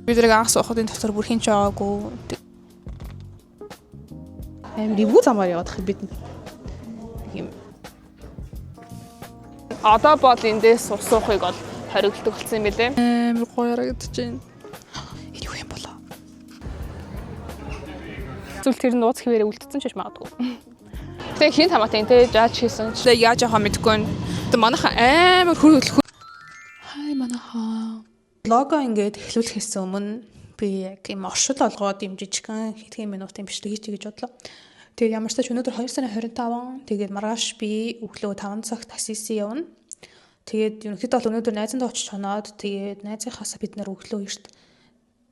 Бидний анх суухад энэ дотор бүр хин ч байгаагүй. Амар ивгүй замаар явах бид. Тийм. Одоо бол эндээс суухыг бол хориглдог болсон юм билээ. Амар гоё харагдаж байна. Энэ юу юм болоо? Зүйл тэр нууц хിവэрэ үлдсэн ч гэж магадгүй. Тэгээ хин тамаатай энэ яаж хийсэн ч яаж яхаа мэдгүй. Тэгээ манайхан амар хөрөлөх. Хай манайхан. Лого ингээд эхлүүлэхээс өмнө би яг юм оршил олгоод юм жижигхан хэдхэн минутын бичлэг хийж бодлоо. Тэгээ ямар ч тач өнөөдөр 2 сарын 25 тэгээд маргааш би өглөө 5 цагт Асиси явна. Тэгээд ерөнхийдөө бол өнөөдөр найзандаа очиж хоноод тэгээд найзынхаасаа бид нар өглөө эрт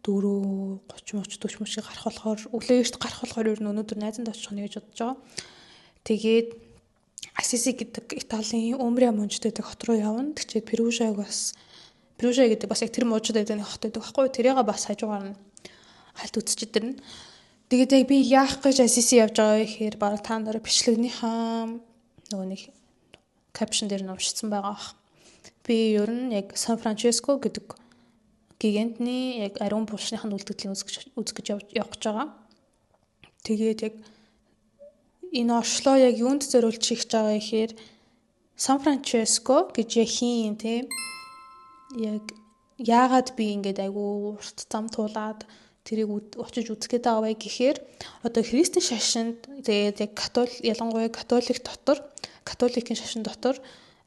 4:30 40 гарах болохоор өглөө эрт гарах болохоор ер нь өнөөдөр найзандаа очиж хонё гэж бодож байгаа. Тэгээд Асиси гэдэг Италийн Умбриа мужид байдаг хот руу явна. Тэгчээд Перужа гэдэг бас яг тэр мужид байдаг хот байдаг байхгүй. Тэрийг бас хажуугаар нь хальт үзчихэд дэрнэ. Тэгээд яг би яах гэж Асиси явж байгаа гэхээр баг та нараа бичлэгнийхаа нөгөө нэг капшн дээр нь уншсан байгаа ах. Би ер нь яг Сан Франциско гэдэг гигантны яг ариун булшныханд үлдэгдлийн үзэж явах гэж байгаа. Тэгээд яг энэ оршлоо яг юунд зориулж хийх гэж байгаа гэхээр Сан Франциско гэж яг хин тийм яг яагаад би ингээд айгүй урт зам туулаад тэрийг очиж үзэх гээд байгаа вэ гэхээр одоо христийн шашинд тэгээд яг ялангуяа католикийн шашин дотор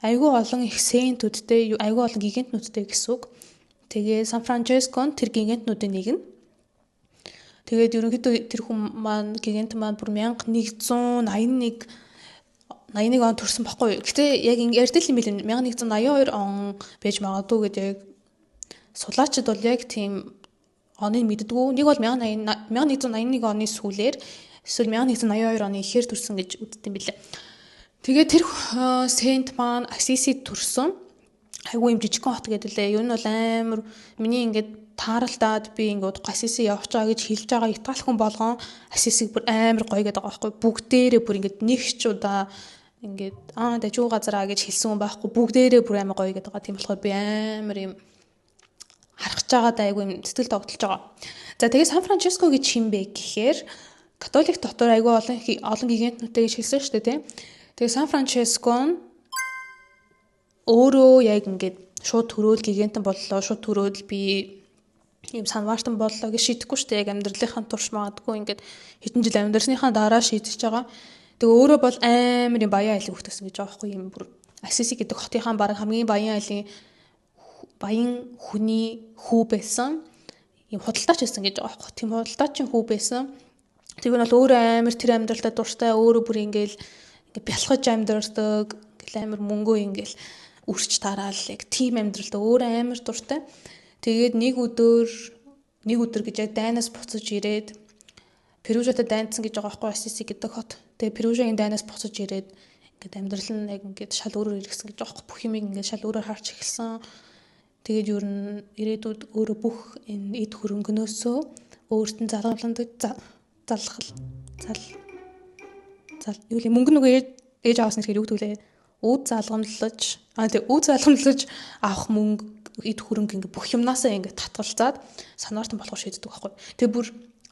айгүй олон их сентүүдтэй айгүй олон гигантнүүдтэй гэсэн үг. Тэгээ Сан Францискон тэр гигантнуудын нэг нь. Тэгээд ерөнхийдөө тэр хүн маань гигант маань бүр 1181 он төрсэн баггүй. Гэтэ яг ярьдэл юм билээ 1182 он байж магадгүй гэдэг сулаачид бол яг тийм оныг мэддэггүй. Нэг бол 1181 оны сүүлээр эсвэл 1182 оны ихээр төрсөн гэж үздэг юм билээ. Тэгээд тэр Сент маань Асиси төрсөн. Айгүй юм жижигхэн хот гэдэг лээ. Юу нь бол амар миний ингээд тааралдаад би ингээд Асиси явж байгаа гэж хэлж байгаа Итали хүн болгон Асисиг бүр амар гоё гэдэг байгаа байхгүй. Бүгдээрээ бүр ингээд нэгч удаа ингээд дажуу газараа гэж хэлсэн хүн байхгүй. Бүгдээрээ бүр амар гоё гэдэг байгаа. Тийм болохоор би амар юм харах чагаад айгүй юм сэтгэл тогтолж байгаа. За тэгээ Сан Франциско гэж хин бэ гэхээр католик дотор айгүй олон гигантнуудтай гэж хэлсэн шүү дээ тийм. Тэгээ Сан Франциско нь өөрөө яг ингээд шууд төрөөл гигантан боллоо. Шууд төрөөл би ийм санваартан боллоо гэж шийдэхгүй шүү дээ. Яг амьдралынхаа турш магадгүй ингээд хэдэн жил амьдрсныхаа дараа шийдэж байгаа. Тэгээ өөрөө бол амар юм баян айлын хөвтөсөн гэж байгаа байхгүй юм бүр Асиси гэдэг хотынхаа баг хамгийн баян хүний хүү байсан. Ийм худалдаач байсан гэж байгаа байхгүй. Тийм худалдаачийн хүү байсан. Тэр нь бол өөрөө амар тэр амьдралдаа дуртай өөрөө бүр ингээд бялхаж амьдрдаг. Ингээл амар мөнгөө ингээл үрч тараал яг тийм амьдралдаа өөрөө амар дуртай. Тэгээд нэг өдөр гэж яг дайнаас буцаж ирээд Перужатай дайнцсан гэж байгаа байхгүй Асиси гэдэг хот. Тэгээ Перужагийн дайнаас буцаж ирээд ингээд амьдрал нь яг ингээд шал өөрөөр ирсэн гэж байгаа байхгүй. Бүх юмыг ингээд шал өөрөөр харж эхэлсэн. Тэгээд юу н ирээдүйд өөрөө бүх энэ эд хөрөнгнөөсөө өөрт нь юу л мөнгө нөгөө ээж аваас нэрхээр юу гэдэг лээ үд залгамлаж авах мөнгө эд хөрөнгө ингээ бүх юмнасаа ингээ татгалзаад санаартан болохоор шийддэг байхгүй. Тэгээ бүр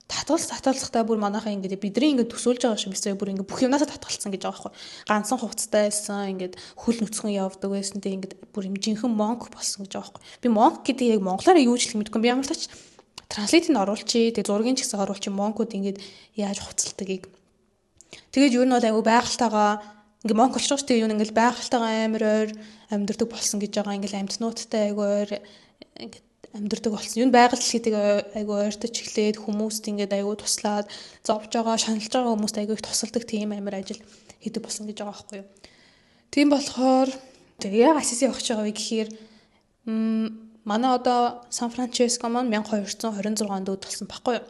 татгалзахтаа бүр манайхаа ингээ бидний ингээ төсөөлж байгаа шиг бисээ бүр ингээ бүх юмнасаа татгалцсан гэж байгаа байхгүй. Ганцхан хувцастай байсан ингээ хөл нүцгэн явдаг байсан тэг ингээ бүр юм жинхэнэ монк болсон гэж байгаа байхгүй. Би монк гэдэг яг монголоор юу ч хэлэх мэдгүй би ямар тач транслейтыг оруулчих тэг зургийн ч гэсэн оруулчих монкууд ингээ яаж хувцалтгийг. Тэгээд юу нь бол айгүй байгальтайгаа ингээ монк болчих шүү дээ юу ингээл байгальтайгаа амар ойр амьдэрдэг болсон гэж байгаа ингээл амьтнуудтай айгүй ойр ингээ амьдэрдэг болсон. Юу байгаль гэдэг айгүй ойртож эхлээд хүмүүст ингээд айгүй туслаад зовж байгаа, шаналж байгаа хүмүүст айгүй их тусалдаг тийм амар ажил хийдэг болсон гэж байгаа байхгүй юу. Тийм болохоор тэгээ Асиси явах гэж байгаа вэ гэхээр манай одоо Сан Франциско маань 1226 онд үүдэлсэн байхгүй юу.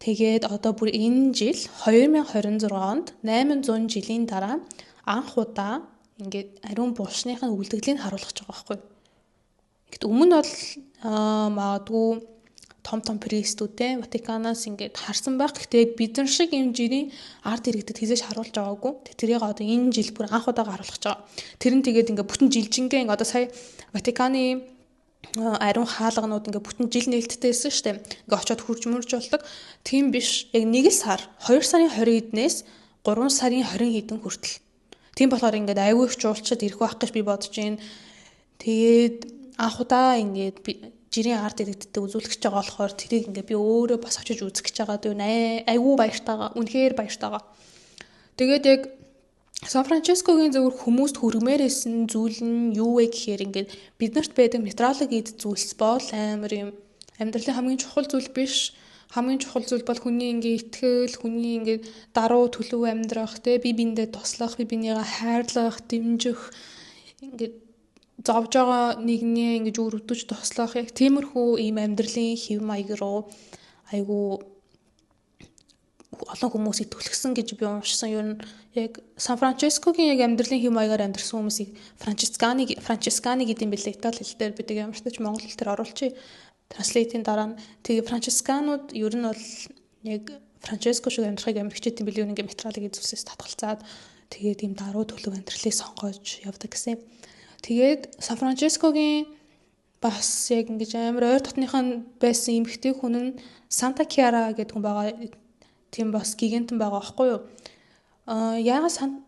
Тэгээд одоо бүр энэ жил 2026 онд 800 жилийн дараа анх удаа ингээд ариун булшныхаа үлдэгдлийг харуулж байгаа байхгүй юу. Гэт өмнө бол магадгүй том престүүдтэй Ватиканаас ингээд харсан байх. Гэхдээ бид нар шиг юм жирийн арт иргэдэд хизээж харуулж байгаагүй. Тэрийг одоо энэ жил бүр анх удаага харуулж байгаа. Тэр нь тэгээд ингээд бүтэн жилжингээ ингээд одоо сая Ватиканы ариун хаалганууд ингээ бүтэн жил нээлттэйсэн шүү дээ. Ингээ очиод хурж мөрж болдог. Тийм биш. Яг 1 сар 2 сарын 20 эднээс 3 сарын 20 хэдэн хүртэл. Тийм болохоор ингээд аюу их жуулчид ирэх байх гэж би бодож байна. Тэгээд анх удаа ингээд жирийн арт иргэдтэй үзүүлэгч байгаа болохоор тэрийг ингээд би өөрөө бас очиж үзэх гэж байгаа. Тэгээд аюу баяртайгаа, үнэхээр баяртайгаа. Тэгээд яг Сан Францискогийн зөвхөн хүмүүст хүргмээр исэн зүйл нь юу вэ гэхээр ингээд биднэрт байдаг метрологи эд зүйлс бол амар юм. Амьдралын хамгийн чухал зүйл биш. Хамгийн чухал зүйл бол хүний ингээд итгэл, хүний ингээд даруй төлөв амьдрах, бие биендээ туслах, бие бинийгаа хайрлах, дэмжих, ингээд зовж байгаа нэгнээ ингээд өрөвдөж туслах, яг тиймэрхүү ийм амьдралын хэв маяг руу айгу олон хүмүүс итгүүлсэн гэж би уншсан. Юу нь яг Сан Францискогийн яг амьдралын хэв маягаар амьдэрсэн хүмүүсийг Франческани гэдэг юм билээ. Итали хэл дээр бидэг ямарчтай ч монгол хэл дээр оруулчих. Транслейтийн дараа нь тэгээ Франческанууд ер нь бол яг Франческо шиг амьдрахыг амар хичээдэг юм билээ. Ингээ метрологи зүйлсээс татгалзаад тэгээд ийм даруй төлөв амьдралыг сонгож явдаг гэсэн. Тэгээд Сан Францискогийн бас яг ингэж амар ойр дотныхан байсан эмэгтэй хүн нь Санта Киара гэдэг хүн байгаа. Тийм бас гигантэн байгаа байхгүй юу? Яагаад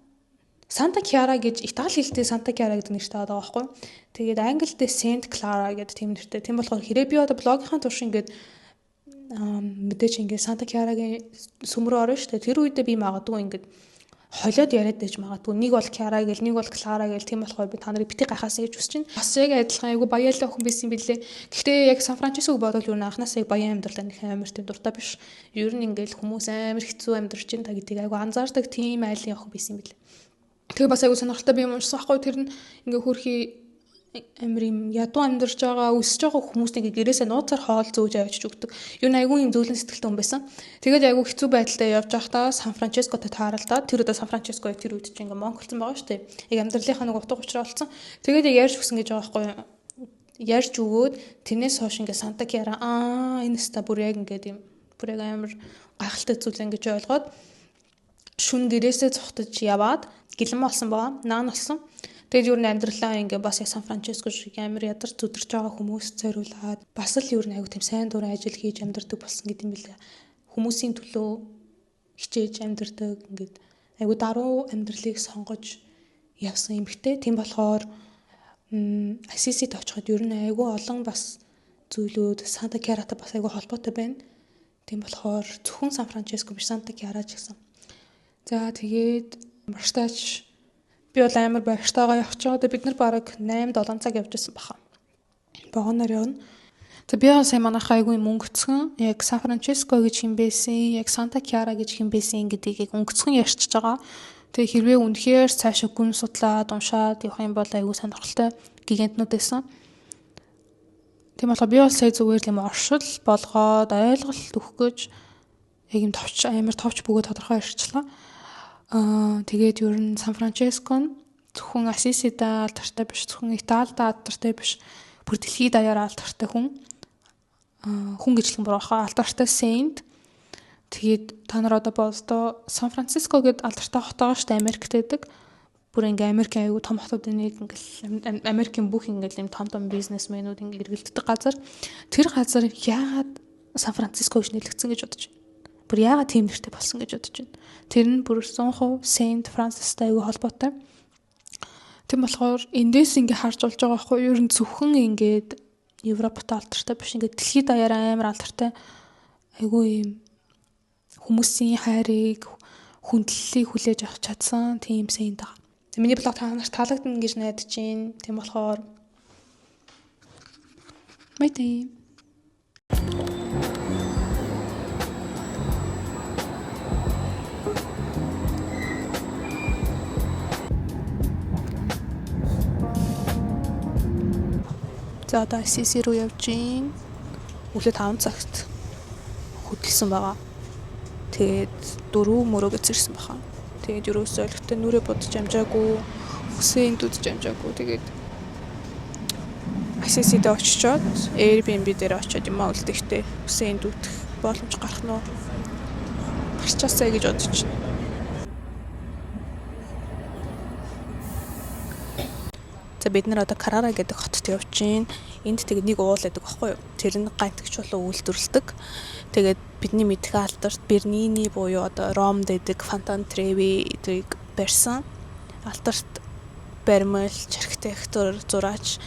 Санта Киара гэж Итали хэлтэй Санта Киара гэдэг нэртэй байгаа байхгүй юу? Тэгээд англитэй Saint Clara гэдэг тийм нэртэй. Тийм болохоор хэрэг би одоо блогийнхаа турш ингээд мэдээч ингээд Санта Киарагийн сүмрөө орно шүү дээ. Тэр үедээ би магадгүй ингээд холиод яриад байж магадгүй. Нэг бол Киара гэл, нэг бол Клара гэл. Тийм болохоор би та нарыг бити гахаасаа гэж хүсэж байна. Бас яг адилхан айгу баяалаа охин байсан билээ. Гэхдээ яг Сан Франциског бодвол юу н анхнаасаа баян амьдралаа нэх амар тийм дуртай биш. Ер нь ингээл хүмүүс амар хэцүү амьдарч байна та гэдгийг айгу анзаардаг тийм айлын охин байсан билээ. Тэгээ бас айгу сонирхолтой би юм уншсан байхгүй. Тэр нь ингээ хөрхи амар юм ядуу амьдарч байгаа, өсөж байгаа хүмүүст ингээ гэрээсээ нууцаар хоол зөөж авчиж өгдөг. Юу н айгу юм зөвлөн сэтгэлтэй хүн байсан. Тэгээд айгу хэцүү байдалтай явж байхдаа Сан Францискотой тааралдаад тэр удаа Сан Франциско тэр үед чинь ингээ монголцсон байгаа шүү дээ. Яг амьдралынхаа нэг утга учраа болсон. Тэгээд яг ярьж өгсөн гэж байгаа байхгүй юу? Ярьж өгөөд тэрнээс хойш ингээ Санта Киара энэ ста бүр яг ингээ юм бүр яг амар гайхалтай зүйл ингэж ойлгоод шүн гэрээсээ цухтаж яваад гэлэн болсон байгаа. Наан болсон. Тэгээд юу н амьдралаа ингээ бас яг Сан Франциско шиг амар ядарч зүдэрч байгаа хүмүүс зориулаад бас л юу н аягүй тийм сайн дурын ажил хийж амьдардаг болсон гэдэг юм билээ. Хүмүүсийн төлөө хичээж амьдардаг ингээд аягүй даруй амьдралыг сонгож явсан эмэгтэй. Тийм болохоор Асисид очиход ер нь аягүй олон бас зүйлүүд Санта Киаратай бас аягүй холбоотой байна. Тийм болохоор зөвхөн Сан Франциско биш Санта Киара ч гэсэн. За тэгээд марштаач би бол амар баяртайгаа явж байгаа. Бид нар бараг 8-7 цаг явж байсан баха. Богоноор явна. За би сая манайхаа айгүй өнгөцгөн яг Сан Франциско гэж хэм байсан, яг Санта Киара гэж хэм байсан гэдгийг өнгөцгөн ярьчихж байгаа. Тэгээ хэрвээ үнэхээр цаашаа гүн судлаад уншаад явах юм бол айгүй сонирхолтой гигантнууд байсан. Тийм болохоор би бол сая зүгээр юм оршил болгоод ойлголт өгөх гэж яг юм амар товч бөгөөд тодорхой ярьчлаа. Тэгээд ер нь Сан Франциско нь зөвхөн Асисидаа алдартай биш, зөвхөн Италидаа алдартай биш, бүр дэлхийд даяараа алдартай хүн гэж хэлэн буруухан алдартай saint. Тэгээд та нар одоо боддоо Сан Франциско гэд алдартай хот байгаа шүү дээ, Америкт байдаг. Бүр ингээ Америкийн аюу том хотуудын нэг ингээл Америкийн бүх ингээл юм том бизнесмэнүүд ингээ эргэлддэг газар. Тэр газар яагаад Сан Франциско гэж нэлэгдсэн гэж бодож байна. Бүр яагаад тийм нэртэй болсон гэж бодож байна. Тэр нь бүр 100% Saint Francis-тай аюу холбоотой. Тийм болохоор эндээс ингээ харж болж байгаа байхгүй юу? Ер нь зөвхөн ингээд Европт алдартай биш, ингээ дэлхийд даяараа амар алдартай аюу юм хүмүүсийн хайрыг, хүндлэлийг хүлээж авч чадсан тийм saint байгаа. Миний блог та нарт таалагдана гэж найдаж байна. Тийм болохоор Мэйтэй. За одоо Асиси руу явж гин. Өглөө 5 цагт хөдөлсөн байгаа. Тэгээд 4 мөрөөгөөц ирсэн баха. Тэгээд ерөөсөө олигтой нүрээ бодож амжаагүй, өсөөнд үзэж амжаагүй. Тэгээд Асисид очичоод Airbnb дээр очиод юм үлдэхтэй өсөөнд үтэх боломж гарах нь гарчаасаа гэж бодож байна. За бид нар одоо Карара гэдэг хотод явж байна. Энд тэгээд нэг уул байдаг байхгүй юу? Тэр нь гантгч болон үйлдвэрлэдэг. Тэгээд бидний мэдэх алдарт Бернини буюу одоо Ромд байдаг Фонтан Треви эдрийг барьсан. Алдарт баримлч, архитектор, зураач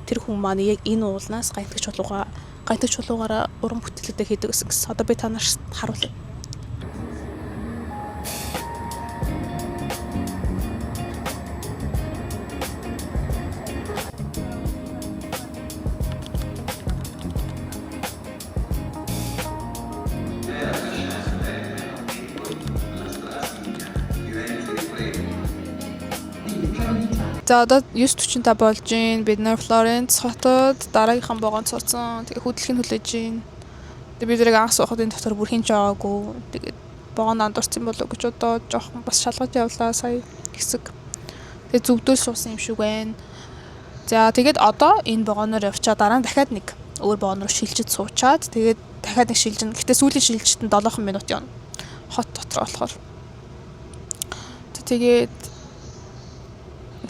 тэр хүн маань яг энэ уулнаас гантгч чулуугаараа уран бүтээлүүдээ хийдэг гэсэн. Одоо би та нарт харуулъя. За одоо 9:45 болж байна. Бид нэр Флоренц хотод дараагийнхан богонд сурцсан. Тэгээ хөдөлгөөний хүлээж байна. Тэгээ бид зэрэг анх суухад энэ дотор бүр хин ч байгаагүй. Тэгээд богонд андуурсан болов гэж одоо жоохон бас шалгаж явлаа сая хэсэг. Тэгээ зөвдөө суусан юм шиг байна. За тэгээд одоо энэ богоноор явчаа дараа нь дахиад нэг өөр богон руу шилжиж суучаад тэгээд дахиад нэг шилжин. Гэтэ сүүлийн шилжилтэнд 7 минут явна. Хот дотор болохоор. Тэгээд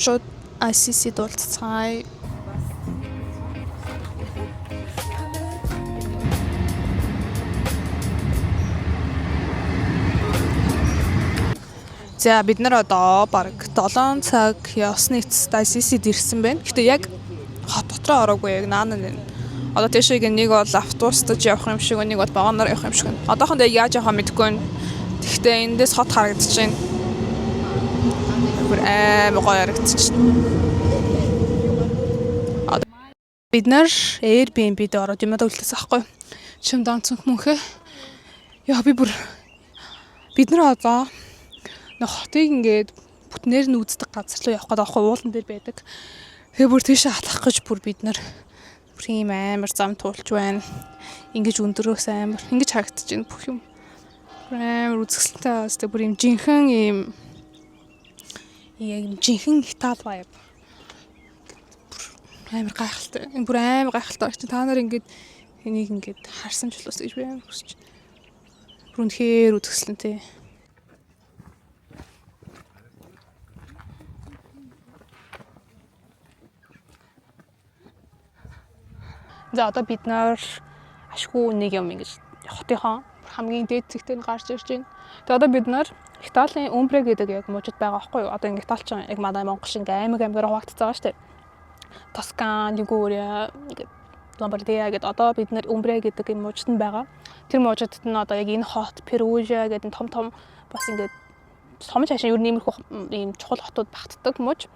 шууд ICC дуулцгаая. За бид нар одоо бараг 7 цаг явсны эцэст ICC-д ирсэн байна. Гэтэ яг хот дотроо ороогүй яг наана нэ. Одоо тийшээ нэг бол автобустаж явах юм шиг, нэг бол вагоноор явах юм шиг. Одоохондоо яаж явахаа мэдэхгүй байна. Гэхдээ эндээс хот харагдаж байна. Амар гоё харагдчих. Бид нар Airbnb-д ороод юм даа үлдээсэн аахгүй. Чим данцсан хүмүүхээ. Яа би бүр бид нар одоо нэг хотыг ингээд бүтнээр нь үздэг газар руу явах гэдэг аахгүй уулан дээр байдаг. Тэгээ бүр тийшээ алхах гэж бүр бид нар бүр ийм амар зам туулж байна. Ингиж өндөрөөс амар ингэж харагдаж байна бүх юм. Амар үзэсгэлэнтэй бастай бүр ийм жинхэнэ ийм жинхэнэ Итали vibe. Амар гайхалтай. Энэ бүр амар гайхалтай байна. Та нар ингээд энийг ингээд харсан ч болоос гэж би амар хүсэж байна. Бүр үнэхээр үзэсгэлэнтэй. За одоо бид нар ашгүй нэг юм ингэж хотынхон хамгийн дээд зэгтээ гарч ирж байна. Тэгээ одоо бид нар Италийн Умбре гэдэг яг мужид байгаа байхгүй юу? Одоо ингэ Италич яг манай Монгол шиг аймаг аймгаар хуваагдчихж байгаа шүү дээ. Тоскан, Лигурия, Ломбардия гэдэг одоо бид нар Умбре гэдэг юм мужид нь байгаа. Тэр мужидд нь одоо яг энэ хот, Перужа гэдэг том бас ингэ том цаашаа юу нэмэрхүү ийм чухал хотууд багтдаг муж.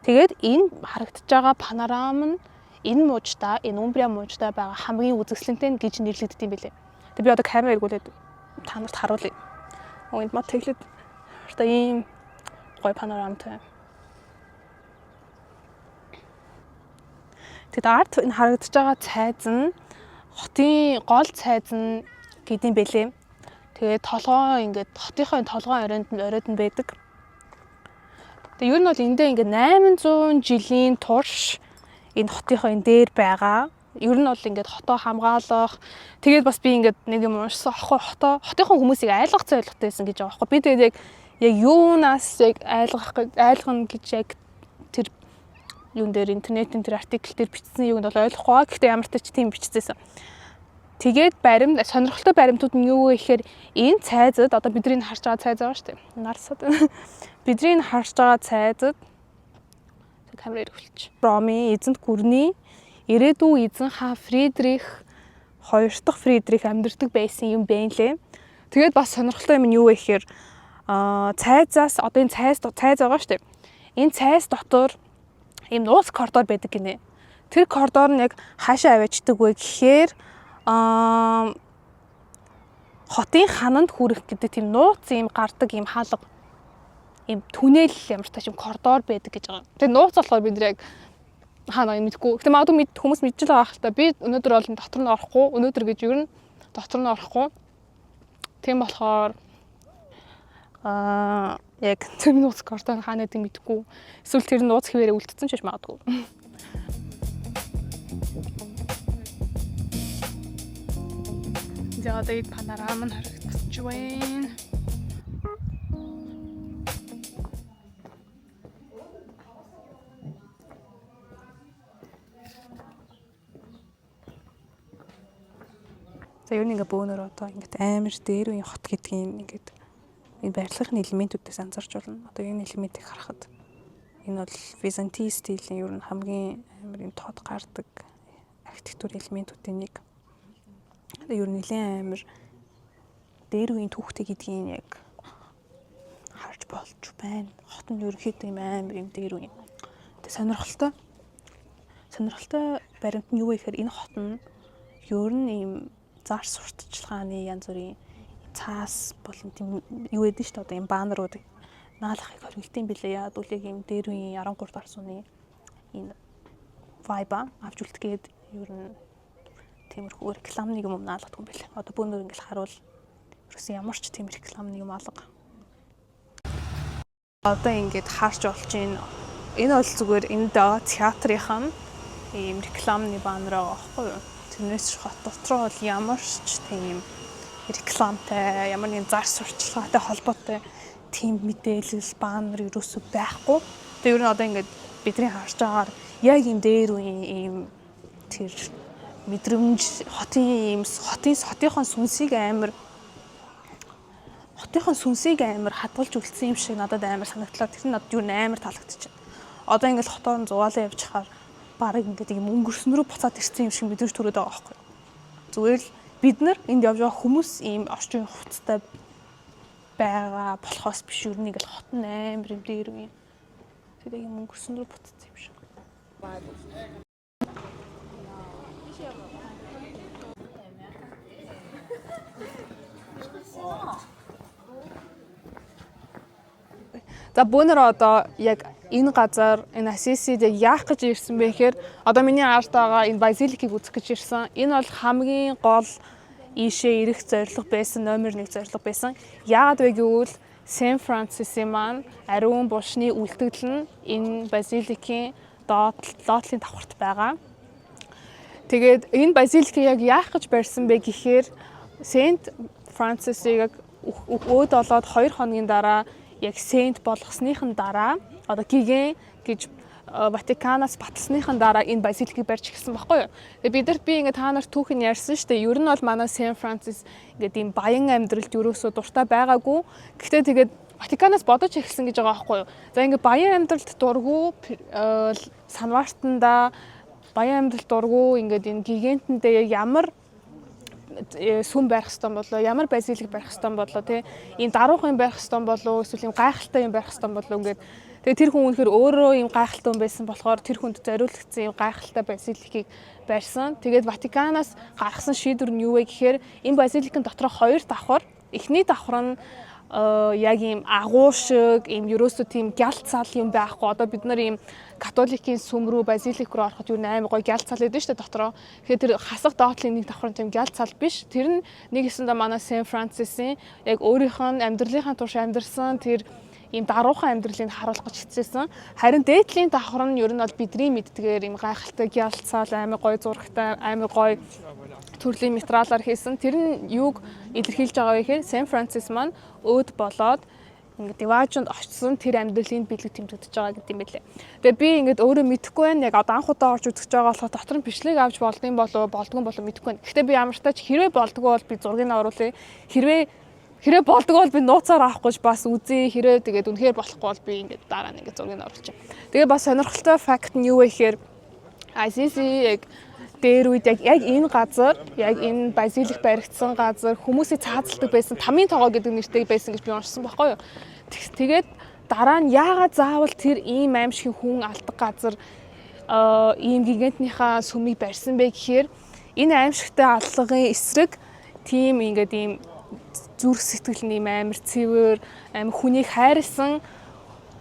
Тэгээд энэ харагдаж байгаа панорам нь энэ мужидаа, энэ Умбре мужидаа байгаа хамгийн үзэсгэлэнтэй гэж нэрлэгддэг юм билээ. Тэгээд би одоо камер эргүүлээд та нарт харуулъя. Энд мод тэглээд одоо ийм гоё панорамтай. Тэгээд арт энэ харагдаж байгаа цайз нь хотын гол цайз нь гэдэм бэлээ. Тэгээд толгоо ингээд хотынхоо толгоо оройд нь байдаг. Тэгээд ер нь бол эндээ ингээд 800 жилийн турш энэ хотынхоо энэ дээр байгаа. Ер нь бол ингээд хотоо хамгаалах. Тэгээд бас би ингээд нэг юм уншсан аахгүй хотынхон хүмүүсийг айлгах зорилготой байсан гэж байгаа аахгүй. Би тэгээд яг юунаас яг айлгах гэж яг тэр юун дээр интернетийн тэр артикл дээр бичсэн юунд бол ойлгохгүй. Гэхдээ ямар ч тийм бичсэн. Тэгээд сонирхолтой баримтууд нь юу вэ гэхээр энэ цайзад одоо бидний харж байгаа цайз байгаа шүү дээ. Нарсад. Бидний харж байгаа цайзад камераар хүлч. Ромын эзэнт гүрний ирээдүйн эзэн хаан Фридрих 2 дахь Фридрих амьдардаг байсан юм байна лээ. Тэгээд бас сонирхолтой юм нь юу вэ гэхээр цайзаас одоо энэ цайз байгаа шүү дээ. Энэ цайз дотор ийм нууц коридор байдаг гинэ. Тэр коридор нь яг хаашаа аваачдаг вэ гэхээр хотын хананд хүрэх гэдэг тийм нууц ийм гардаг ийм хаалга ийм түнэл ямар ч юм коридор байдаг гэж байгаа. Тэгээ нууц болохоор бид нэр яг хаана юм мэдгүй. Гэтэ магадгүй хүмүүс мэдчихэл байгаа хэл та. Би өнөөдөр бол дотор нь орохгүй. Өнөөдөр гэж ер нь дотор нь орохгүй. Тийм болохоор яг тэр нууц коридор хаана гэдэг мэдгүй. Эсвэл тэр нууц хэвээрээ үлдсэн ч биш магадгүй. За одоо энэ панорам нь харагдаж байна. За ер нь ингээ бөөнөр одоо ингээд амар дээр үеийн хот гэдгийг ингээд энэ барилгын элементүүдээс анзарч болно. Одоо энэ элементийг харахад энэ бол Византийн стилийн ер нь хамгийн амар юм тод гардаг архитектур элементүүдийн нэг. Ер нь нэлээд амар дээр үеийн түүхтэй гэдгийг яг харж болж байна. Хот нь ерөнхийдөө юм амар юм дээр үеийн. Тэгээ сонирхолтой баримт нь юу вэ гэхээр энэ хот нь ер нь ийм зар сурталчилгааны янз бүрийн цаас болон тийм юу гэдэг шүү дээ. Одоо ийм банерууд наалахыг хоригдсан билээ. Яад үл яг ийм дээр үеийн 13 дугаар зууны энэ vibe авч үлдэхэд ер нь тиймэрхүү рекламны юм наалгадаг юм билээ. Одоо бөөнөр ингээл харуул ерөөсөн ямар ч тийм рекламны юм алга. Одоо ингээд харж болж байна. Энэ бол зүгээр энэ театрынхан ийм рекламны банер байгаа байхгүй юу? Тэрнээс хот дотроо бол ямар ч тийм рекламтай, ямар нэгэн зар сурталчилгаатай холбоотой тийм мэдээлэл банер ерөөсөө байхгүй. Тэгээ ер нь одоо ингээд бидний харж байгаагаар яг ийм дээр үеийн ийм тэр мэдрэмж хотынхон сүнсийг амар хадгалж үлдсэн юм шиг надад амар санагдлаа. Тэр нь надад юу амар таалагдчихэв. Одоо ингээд хотоор зугаалаа явж хахаар барыг ингээд юм өнгөрсөн рүү буцаад ирсэн юм шиг мэдэрч төрөөд байгаа байхгүй. Зүгээр л бид нар энд явж байгаа хүмүүс ийм орчин хувцастай байгаа болохоос биш юу нэг л хот нь амар юм дээр үе. Тэгээд юм өнгөрсөн рүү буцсан юм шиг. За бөөнөр одоо яг энэ газар энэ Ассисид яг яах гэж ирсэн бэ гэхээр одоо миний ард байгаа энэ базиликийг үзэх гэж ирсэн. Энэ бол хамгийн гол ийшээ ирэх зорилго байсан, номер 1 зорилго байсан. Яагаад вэ гэвэл Сан Францисийн маань ариун булшны үлдэгдэл нь энэ базиликийн доотлын давхарт байгаа. Тэгээд энэ базиликийг яг яах гэж барьсан бэ гэхээр Сент Францисийг өөд болоод 2 хоногийн дараа яг сент болгосныхын дараа одоо гигэн гэж Ватиканаас батлсныхын дараа энэ базиликийг барьж эхэлсэн байхгүй юу. Тэгээ би ингээд та нарт түүхэн ярьсан шүү дээ. Ер нь бол манай Сан Францис ингээд ийм баян амьдралд ерөөсөө дуртай байгаагүй. Гэхдээ тэгээд Ватиканаас бодож эхэлсэн гэж байгаа байхгүй юу. За ингээд баян амьдралд дургу санвартанда баян амьдралд дургу ингээд энэ гигэнтэндээ ямар сүм барих хэвтан болоо, ямар базилик барих хэвтан болоо тий ийм даруухан юм барих хэвтан болоо, эсвэл ийм гайхалтай юм барих хэвтан болоо ингээд тэгээ тэр хүн үнэхээр өөрөө ийм гайхалтай хүн байсан болохоор тэр хүнд зориулагдсан ийм гайхалтай базиликийг барьсан. Тэгээд Ватиканаас гаргасан шийдвэр нь юу вэ гэхээр энэ базиликийн дотор 2 давхар, эхний давхар нь яг ийм агуу шиг ийм ерөөсөө тийм гялт цал юм байхгүй. Одоо бид нар ийм католикийн сүм рүү базилик руу ороход юу амар гоё гялт цал байдаг шүү дээ дотроо. Тэгэхээр тэр хасах доотлын нэг давхар нь тийм гялт цал биш. Тэр нь нэг хэсэндээ манай Сан Францисийн яг өөрийнх нь амьдралынхаа турш амьдэрсэн тэр ийм даруухан амьдралыг харуулах гэж хичээсэн. Харин дээдлийн давхар нь ер нь бол бидний мэддгээр ийм гайхалтай гялт цал амар гоё зурагтай амар гоё төрлийн материалаар хийсэн. Тэр нь юуг илэрхийлж байгаа вэ гэхээр Сан Францис маань өөд болоод ингээд диважинд очсон тэр амьдралыг бэлэг тэмдэгдэж байгаа гэдэг юм билээ. Тэгээ би ингээд өөрөө мэдэхгүй байна. Яг одоо анх удаа орж үзэж байгаа болохоор дотор нь бичлэг авч болдгоо болов мэдэхгүй байна. Гэхдээ би ямар ч тач хэрвээ болдгоо бол би зургийг оруулъя. Хэрвээ болдгоо бол би нууцаар авахгүй бас үзье. Хэрвээ тэгээд үнэхээр болохгүй бол би ингээд дараа нь ингээд зургийг оруулчих. Тэгээ бас сонирхолтой факт нь юу вэ гэхээр Ассиси яг дээр үед яг энэ газар, яг энэ базилик баригдсан газар хүмүүсийг цаазалдаг байсан, тамийн тоогоо гэдэг нэртэй байсан гэж би уншсан байхгүй юу. Тэгээд дараа нь яагаад заавал тэр ийм аимшигын хүн алдаг газар ийм гигантныхаа сүмийг барьсан бэ гэхээр энэ аимшигтай аллагын эсрэг тийм ингээд ийм зүрх сэтгэл нэм амар цэвэр, амар хүнийг хайрлсан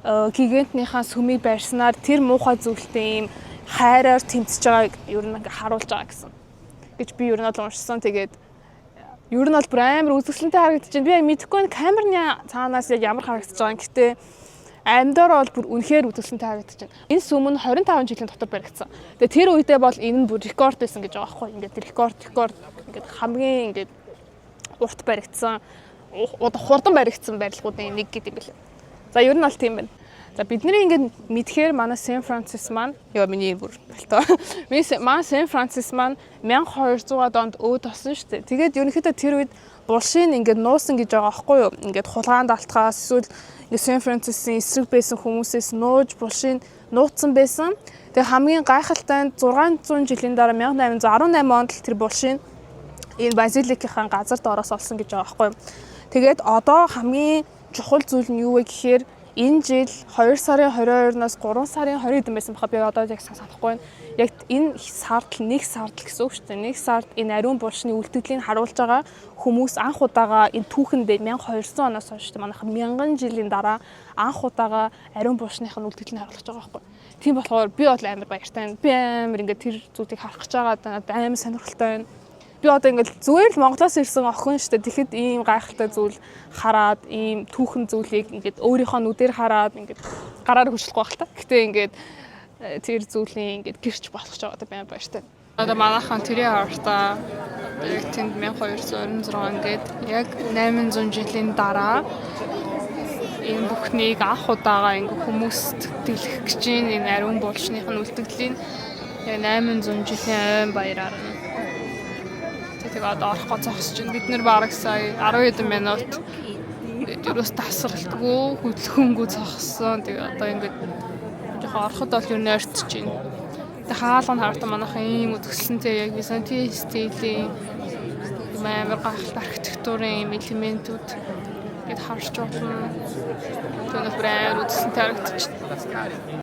гигантныхаа сүмийг барьснаар тэр муухай зүйлтэй ийм хайраар тэмцэж байгааг ер нь харуулж байгаа гэсэн гэж би ер нь бол уншсан. Тэгээд ер нь бол бүр амар үзэсгэлэнтэй харагдаж байна. Би яг мэдэхгүй байна камерны цаанаас яг ямар харагдаж байгаа юм. Гэтэ амьдаар бол бүр үнэхээр үзэсгэлэнтэй харагдаж байна. Энэ сүм нь 25 жилийн дотор баригдсан. Тэгээд тэр үедээ бол энэ нь бүр рекорд байсан гэж байгаа байхгүй. Ингээд рекорд ингээд хамгийн ингээд урт баригдсан, хурдан баригдсан барилгуудын нэг гэдэг юм билээ. За ер нь бол тийм байна. За бидний ингээд мэдхээр манай Сан Францис маань яа миний бүр балтаа. Манай Сан Францис маань 1200-аад онд өөд тосон шүү дээ. Тэгээд ерөнхийдөө тэр үед булшийн ингээд нуусан гэж байгаа байхгүй юу? Ингээд хулгаанд алтгаас эсвэл Сан Францисын эсрэг байсан хүмүүсээс нууж булшийн нууцсан байсан. Тэгээд хамгийн гайхалтай нь 600 жилийн дараа 1818 онд тэр булшийн энэ базиликийн газарт ороос олсон гэж байгаа байхгүй юу? Тэгээд одоо хамгийн чухал зүйл нь юу вэ гэхээр энэ жил 2 сарын 22-наас 3 сарын 20-нд байсан баха би одоо яг санахгүй байна. Яг энэ сард нэг сард л гэсэн үг шүү дээ. Нэг сард энэ ариун булшны үлдэгдлийг харуулж байгаа хүмүүс анх удаага энэ түүхэндээ 1200 оноос хойш манайхан 1000 жилийн дараа анх удаага ариун булшных нь үлдэгдлийг харуулж байгаа байхгүй. Тийм болохоор би бол амар баяртай байна. Би амар ингээд тэр зүйлийг харах гэж байгаа надад амар сонирхолтой байна. Би одоо ингээд зүгээр л Монголоос ирсэн охин шүү дээ. Тэгэхэд ийм гайхалтай зүйл хараад, ийм түүхэн зүйлийг ингээд өөрийнхөө нүдээр хараад ингээд гараар хөшлөхгүй байх л та. Гэтэ ингээд тэр зүйлийн ингээд гэрч болгож байгаа байна баяртай. Одоо манайхан тэрийн хавартаа яг тэнд 1226 ингээд яг 800 жилийн дараа энэ бүхнийг анх удаага ингээд хүмүүст тэтгэлэх гэж энэ ариун булшных нь үлдэгдлийн яг 800 жилийн баяраар тэгээд одоо орох гоцоохс чинь бид нэр бараг сая 10 хэдэн минут ингээд юус тасралтгүй хөдөлгөөнгүй зогссон. Тэгээд одоо ингээд жоохон ороход бол юу нэрч чинь. Тэгээд хаалга нь харахад манайхан ийм үзэсгэлэнтэй яг Византийн стилийн амар гайхалтай архитектурын элементүүд ингээд харж байна. Тэгээд брэнд үзэсгэлэнтэй харагдчих.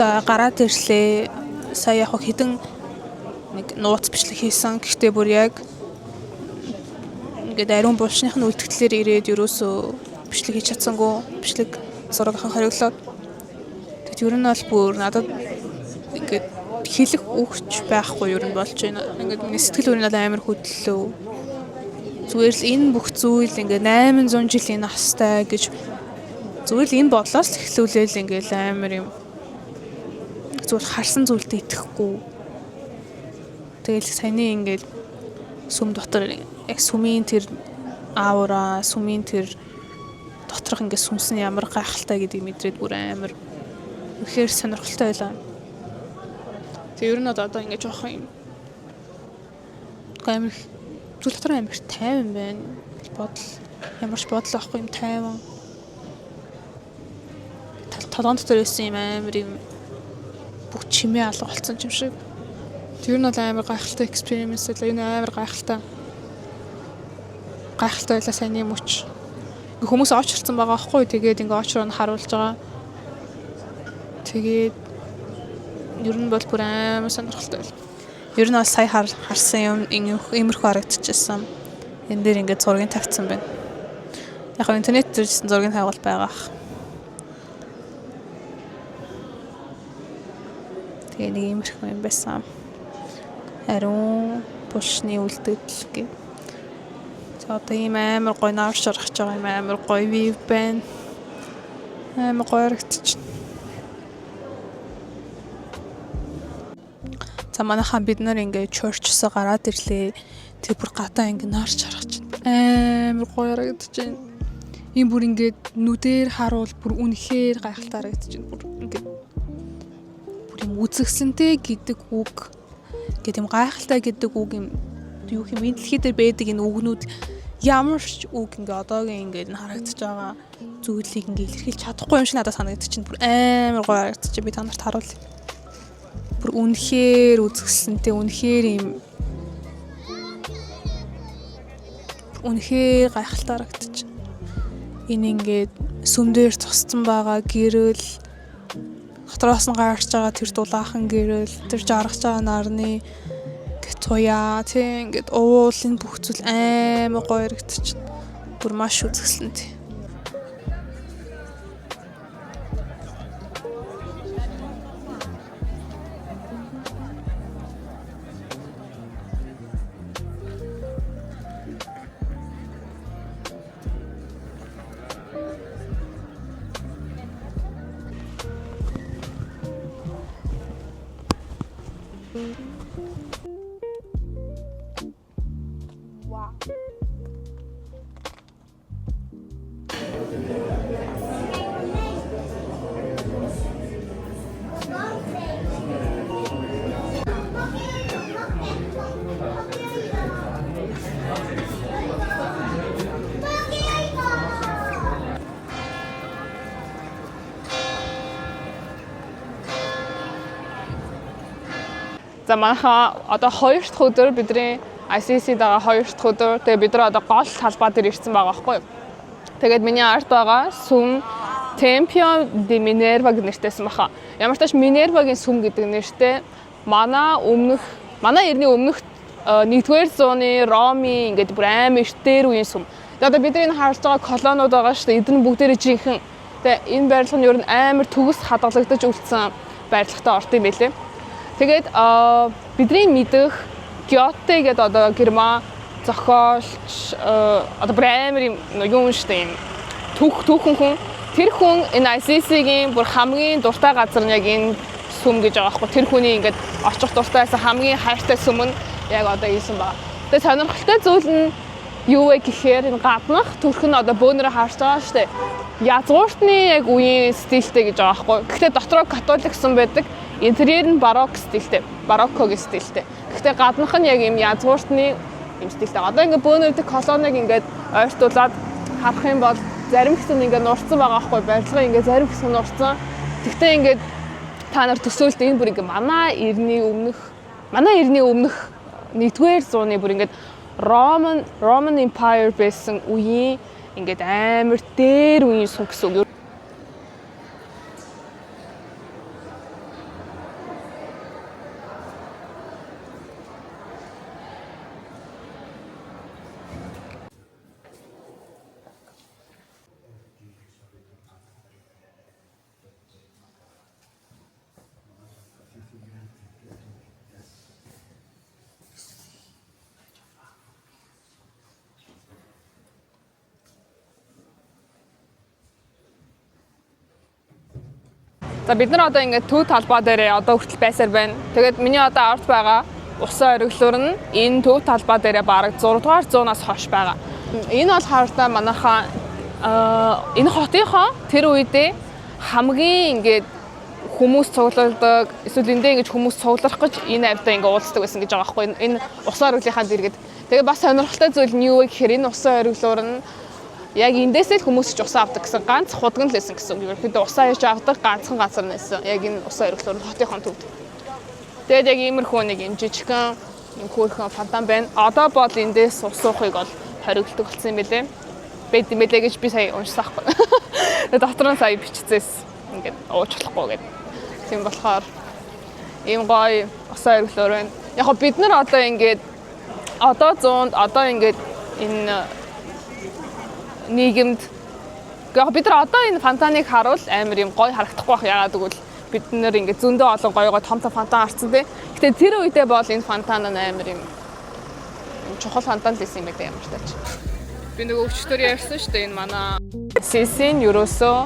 За гараад ирлээ. Сая яг хэдэн нэг нууц бичлэг хийсэн. Гэхдээ бүр яг ингээд ариун булшных нь үлдэгдлээр ирээд ерөөсөө бичлэг хийж чадсангүй. Бичлэг зураг авах хориглоод. Тэгэд ер нь бол бүр надад ингээд хэлэх үгч байхгүй ер нь болж байна. Ингээд миний сэтгэл өрн бол амар хөдлөлөө. Зүгээр л энэ бүх зүйл ингээд 800 жилийн настай гэж зүгээр л энэ бодлоос эхлүүлээл ингээд амар юм зүйл харсан зүйлтэй итгэхгүй. Тэгэл саяны ингээд сүм дотор яг сүмийн тэр аура, сүмийн тэр доторх ингээд сүмсэн ямар гайхалтай гэдгийг мэдрээд бүр амар ихээр сонирхолтой байлаа. Тэг ер нь одоо ингээд жоох юм амар зүйл дотор амар тайван байна. Бодол ямарч бодол авахгүй юм тайван. Толгойн дотор байсан юм амар юм бүх чимээ алга болсон юм шиг. Тэр нь бол амар гайхалтай эксперимент л энэ амар гайхалтай байлаа саяны мөч. Хүмүүс очирсан байгаа байхгүй. Тэгээд ингээ очроо нь харуулж байгаа. Тэгээд ер нь бол бүр амар сонирхолтой байл. Ер нь бол сая харсан юм иймэрхүү харагдчихсан. Энэ дээр ингээ зургийг тавьсан байна. Яг интернет дээр зургийг тавьвал байгаа. Тэгээд нэг иймэрхүү юм байсан. Ариун булшны үлдэгдэл гэх. За одоо ийм амар гоё наар шаргаж байгаа юм амар гоё вив байна. Амар гоё харагдчих. За манайхан бид нар ингээ church-с гараад ирлээ. Тэр бүр гадаа ингээ наар шаргаж байна. Амар гоё харагдчих. Ийм бүр ингээд нүдээр харуул бүр үнэхээр гайхалтай харагдчих. Бүр ингээд юм үзэгсэнтэй гэдэг үг гэдэг юм гайхалтай гэдэг үг юм юу юм энэ дэлхий дээр байдаг энэ үгнүүд ямар ч үг ингээ одоогийн ингээ харагдаж байгаа зүйлийг ингээ илэрхийлж чадахгүй юм шиг надад санагдчих чинь бүр амар гоё харагдчих чинь би та нарт харуулъя. Бүр үнэхээр үзэгсэнтэй үнэхээр юм үнэхээр гайхалтай харагдчих. Энэ ингээд сүмдэр цусцсан байгаа гэрэл дотроос нь гарч байгаа тэр дулаахан гэрэл тэр жаргаж байгаа нарны туяа тийм ингээд уулын бүх зүйл амар гоё харагдчих. Бүр маш үзэсгэлэнтэй. За манайхаа одоо 2 дахь өдөр бидний ICC дагаа 2 дахь өдөр. Тэгээ бид нар одоо гол талбай дээр ирсэн байгаа байхгүй юу. Тэгээд миний ард байгаа сүм Tempio di Minerva гэх нэртэйсэн баха. Ямар ч тач Minerva-гийн сүм гэдэг нэртэй манай эртний өмнөх 1-р зууны Ромын ингээд бүр амар эртээр үеийн сүм. Тэгээд одоо бидний харж байгаа колонууд байгаа шүү дээ. Эдгээр бүгдээрээ жинхэнэ. Тэгээд энэ байрлал нь ер нь амар төгс хадгалагдаж үлдсэн байрлагтай орд юм байлээ. Тэгээд бидний мэдэх Гёте гэдэг одоо Герман зохиолч одоо амар юм штэ юм түүхэн хүн тэр хүн энэ ICC-гийн бүр хамгийн дуртай газар нь яг энэ сүм гэж байгаа байхгүй. Тэр хүний ингээд очих дуртайсан хамгийн хайртай сүм нь яг одоо ийсэн байна. Тэгээд сонирхолтой зүйл нь юу вэ гэхээр энэ гаднах төрх нь одоо бөөнөрө харж байгаа штэ. Язгууртны яг үеийн стилтэй гэж байгаа байхгүй. Гэхдээ дотроо католик сүм байдаг. Интерьер нь барокко стилтэй, бароккогийн стилтэй. Гэхдээ гаднах нь яг юм язгууртны юм стилтэй. Одоо ингээд бөөнөрдөг колоныг ингээд ойртуулад харах юм бол зарим хэсэг нь ингээд нурцсан байгаа байхгүй барилга ингээд зарим хэсэг нь нурцсан. Гэхдээ ингээд та нар төсөөлт энэ бүр ингээд манай эртний өмнөх 1-р зууны бүр ингээд Roman Empire байсан үеийн ингээд амар дээр үеийн сүм гэсэн үг. За бид нар одоо ингээд төв талбай дээр одоо хүртэл байсаар байна. Тэгээд миний одоо ард байгаа усан ориглуур нь энэ төв талбай дээр бараг 6 дугаар зуунаас хойш байгаа. Энэ бол хаартаа манайхаа энэ хотынхоо тэр үедээ хамгийн ингээд хүмүүс цуглуулдаг эсвэл эндээ ингэж хүмүүс цуглах гэж энэ авьдаа ингээд уулздаг байсан гэж байгаа байхгүй. Энэ усан ориглынхаа дэргэд. Тэгээд бас сонирхолтой зүйл нь юу вэ гэхээр энэ усан ориглуур нь яг эндээсээ л хүмүүс ч усан авдаг гэсэн ганц худган л байсан гэсэн үг. Ерөнхийдөө усан яж авдаг ганцхан газар нэсэн. Яг энэ усан ориглуур нь хотынхон төвд. Тэгээд яг иймэрхүү нэг юм жижигхэн юм хөөрхөн фонтан байна. Одоо бол эндээс ус уухыг бол хориглдог болсон юм байлээ. Бэд мэлээ гэж би сая уншсан байхгүй. Тэгээд дотор нь сая биччихээс ингээд ууж болохгүй гэдэг. Тийм болохоор ийм гоё усан ориглуур байна. Яг го бид нар одоо ингээд одоо зуунд одоо ингээд энэ нийгэмд яг бид нар одоо энэ фонтаныг харуул амар юм гоё харагдахгүй байх. Яагаад гэвэл бид нэр ингээд зөндөө олон гоё том фонтан арцсан тий. Гэтэ тэр үедээ бол энэ фонтан нь амар юм чухал фонтан л байсан юм байна ямар ч тач. Би нөгөө өвчтөр ярьсан шүү дээ энэ манай ICC-ийн ерөөсөө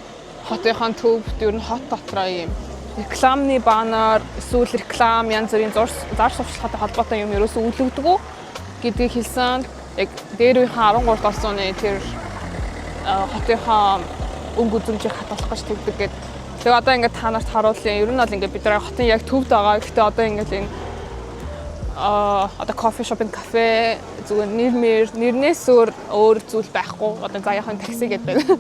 хотынхон төвд ер нь хот дотроо юм рекламны баннер эсвэл реклам янз бүрийн зар сурталчилгаатай холбоотой юм ерөөсөө үлэгдэггүй гэдгийг хэлсэн. Яг дээр үеийн 13 дугаар зууны тэр хотынхоо өнгө үзэмжийг хатгалах гэж тэгдэг гэдэг. Тэгээ одоо ингээд та нарт харуулъя. Ер нь бол ингээд бид нар хотын яг төвд байгаа. Гэхдээ одоо ингээд энэ одоо кофе шопинг кафе зүгээр нэрнээс өөр зүйл байхгүй. Одоо заяахан такси гэдэг байна.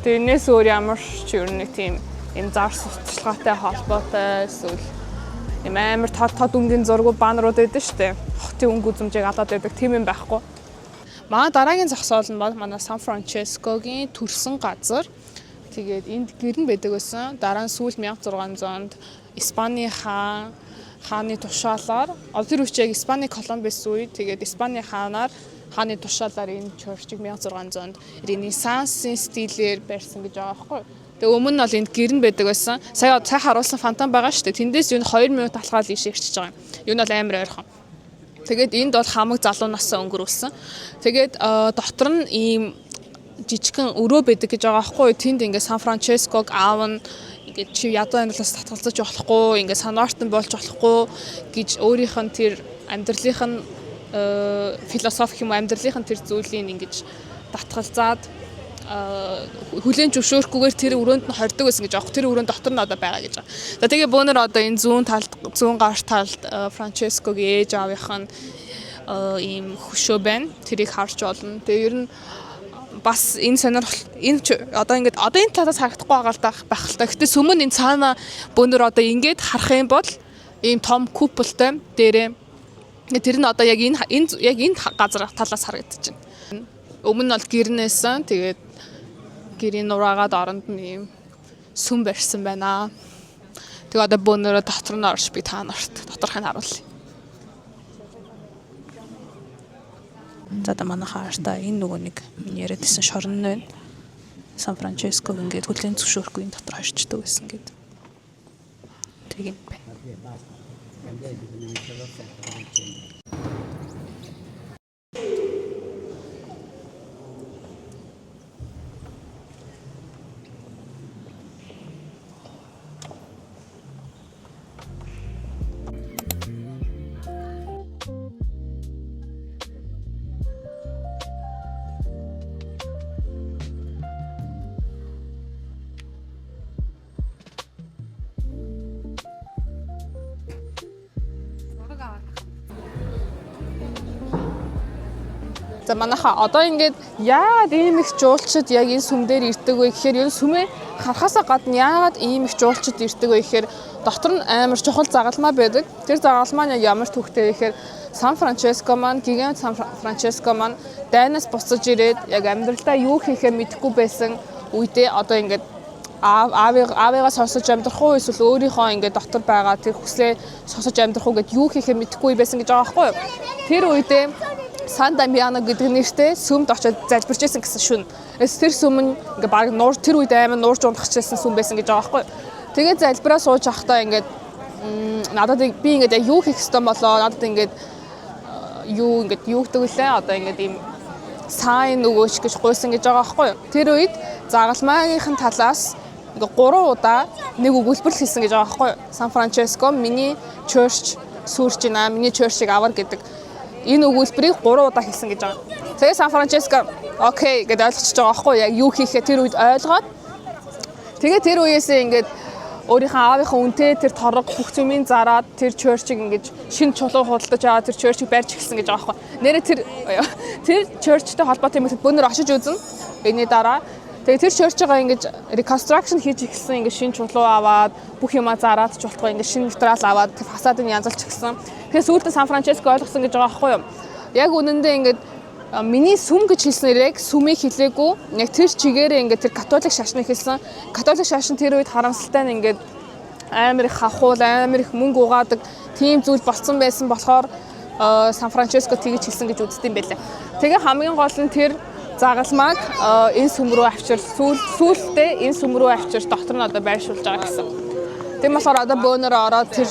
Тэрнээс өөр ямар ч ер нь тийм энэ зар сурталчилгаатай холбоотой эсвэл юм амар тод өнгийн зургууд баннерууд байдаг шүү дээ. Хотын өнгө үзэмжийг алаад байдаг тийм юм байхгүй. Манай дараагийн зогсоол нь бол манай Сан Франческогийн төрсөн газар. Тэгээд энд гэрэн байдаг байсан. Дараа нь сүүл 1600-д Испаний хааны тушаалаар тэр үчиг Испаний колони байсан үе. Тэгээд Испаний хааны тушаалаар энэ чорчиг 1600-д Ренессансын стилээр барьсан гэж байгаа байхгүй. Тэгээ өмнө нь бол энд гэрэн байдаг байсан. Сая харуулсан фонтан байгаа шүү дээ. Тэндээс юу 2 минут алхаад ийш ирчихэж байгаа юм. Юу нь бол амар ойрхон. Тэгээд энд бол хамаг залуу насаа өнгөрүүлсэн. Тэгээд дотор нь ийм жижигхэн өрөө байдаг гэж байгаа байхгүй. Тэнд ингээ Сан Франческог аав нь ингээд чи ядуу амьдралаас татгалзаж болохгүй, ингээд санаартан болж болохгүй гэж өөрийнх нь тэр амьдралынх нь философи юм амьдралынх нь тэр зүйлийг ингэж татгалзаад хүлэн зөвшөөрөхгүйгээр тэр өрөөнд нь хордог байсан гэж аахгүй. Тэр өрөөнд дотор нь одоо байгаа гэж байгаа. За тэгээ бөөнөр одоо энэ зүүн гар талд Франческогийн ээж аавынх нь ийм хөшөө байна. Тэрийг харж болно. Тэгээ ер нь бас энэ сонирхол энэ одоо ингээд одоо энэ талаас харагдахгүй байгаа л байх л та. Гэтэ сүмэн энэ цаана бөөнөр одоо ингээд харах юм бол ийм том куполтой дээрээ тэр нь одоо яг энэ газар талаас харагдаж байна. Өмнө нь бол гэрнээсэн. Тэгээд гэрийн нураагаад оронд нь ийм сүм барьсан байна. Тэгээ одоо бөөнөрөө дотор нь орж би та нарт доторхыг харуулъя. За да манай хаартаа энэ нөгөө нэг яриад исэн шорон нь байна. Сан Франческо ингээд хүлэн зөвшөөрөхгүй энэ дотор хожигддаг байсан гэдэг. Тэг юм байна. За манайха одоо ингээд яагаад ийм их жуулчид яг энэ сүм дээр ирдэг вэ гэхээр ер нь сүмээ харахаасаа гадна яагаад ийм их жуулчид ирдэг вэ гэхээр дотор нь амар чухал загалмай байдаг. Тэр загалмай нь ямар төвхтэй вэ гэхээр Сан Франческо маань гигant Сан Франческо маань дайнаас буцаж ирээд яг амьдралдаа юу хийхээ мэдэхгүй байсан үедээ одоо ингээд аавыгаа сонсож амьдрах уу эсвэл өөрийнхөө ингээд дотор байгаа тэр хүслээ сонсож амьдрах уу гэд юу хийхээ мэдэхгүй байсан гэж байгаа байхгүй юу. Тэр үедээ Сан Дамиано гэдэг нэртэй сүмд очиж залбирч байсан гэсэн шүн. Тэр сүм нь ингээ баг нуур тэр үед аймаа нуурж унтахчихсан сүм байсан гэж байгаа байхгүй. Тэгээд залбираа сууж ахтаа ингээд надад би ингээд юу хийх ёстой болоо надад ингээд юу гэдэг вүлээ одоо ингээд ийм сайн нөгөөч гэж гуйсан гэж байгаа байхгүй. Тэр үед загалмайгийн талаас ингээ 3 удаа нэг өгүүлбэр хийсэн гэж байгаа байхгүй. Сан Франческо миний church сүрч байна. Миний church-ийг авар гэдэг энэ өгүүлбэрийг 3 удаа хийсэн гэж байгаа. Тэгээ Сан Франческо окей гэдээ ойлгочихж байгаа байхгүй яг юу хийхээ тэр үед ойлгоод тэгээ тэр үеэсээ ингээд өөрийнхөө аавынхаа үнтэй тэр торог бүх зүйлийг зараад тэр church-ийг ингээд шинэ чулуу худалдаж аваад тэр church-ийг барьж эхэлсэн гэж байгаа байхгүй. Нэрээ тэр church-тэй холбоотой юм бөөнөр очиж үзэн. Эний дараа тэгээ тэр church-гаа ингээд reconstruction хийж эхэлсэн ингээд шинэ чулуу аваад бүх юмаа зараад ч болтгоо ингээд шинэ материал аваад тэр фасадыг янзалж эхэлсэн. Тэгэхээр сүүлдээ Сан Франческо ойлгосон гэж байгаа байхгүй юу? Яг үнэндээ ингээд миний сүм гэж хэлснээр яг сүмийг хэлээгүй. Яг тэр чигээрээ ингээд тэр католик шашныг хэлсэн. Католик шашин тэр үед харамсалтай нь ингээд амар их хавхуул, амар их мөнгө угаадаг тийм зүйл болцсон байсан болохоор Сан Франческо тэгж хэлсэн гэж үздэг юм байлаа. Тэгээ хамгийн гол нь тэр загалмайг энэ сүм рүү авчир сүүлдээ энэ сүм рүү авчир дотор нь одоо байршуулж байгаа гэсэн. Тийм болохоор одоо бөөнөр ороод тэр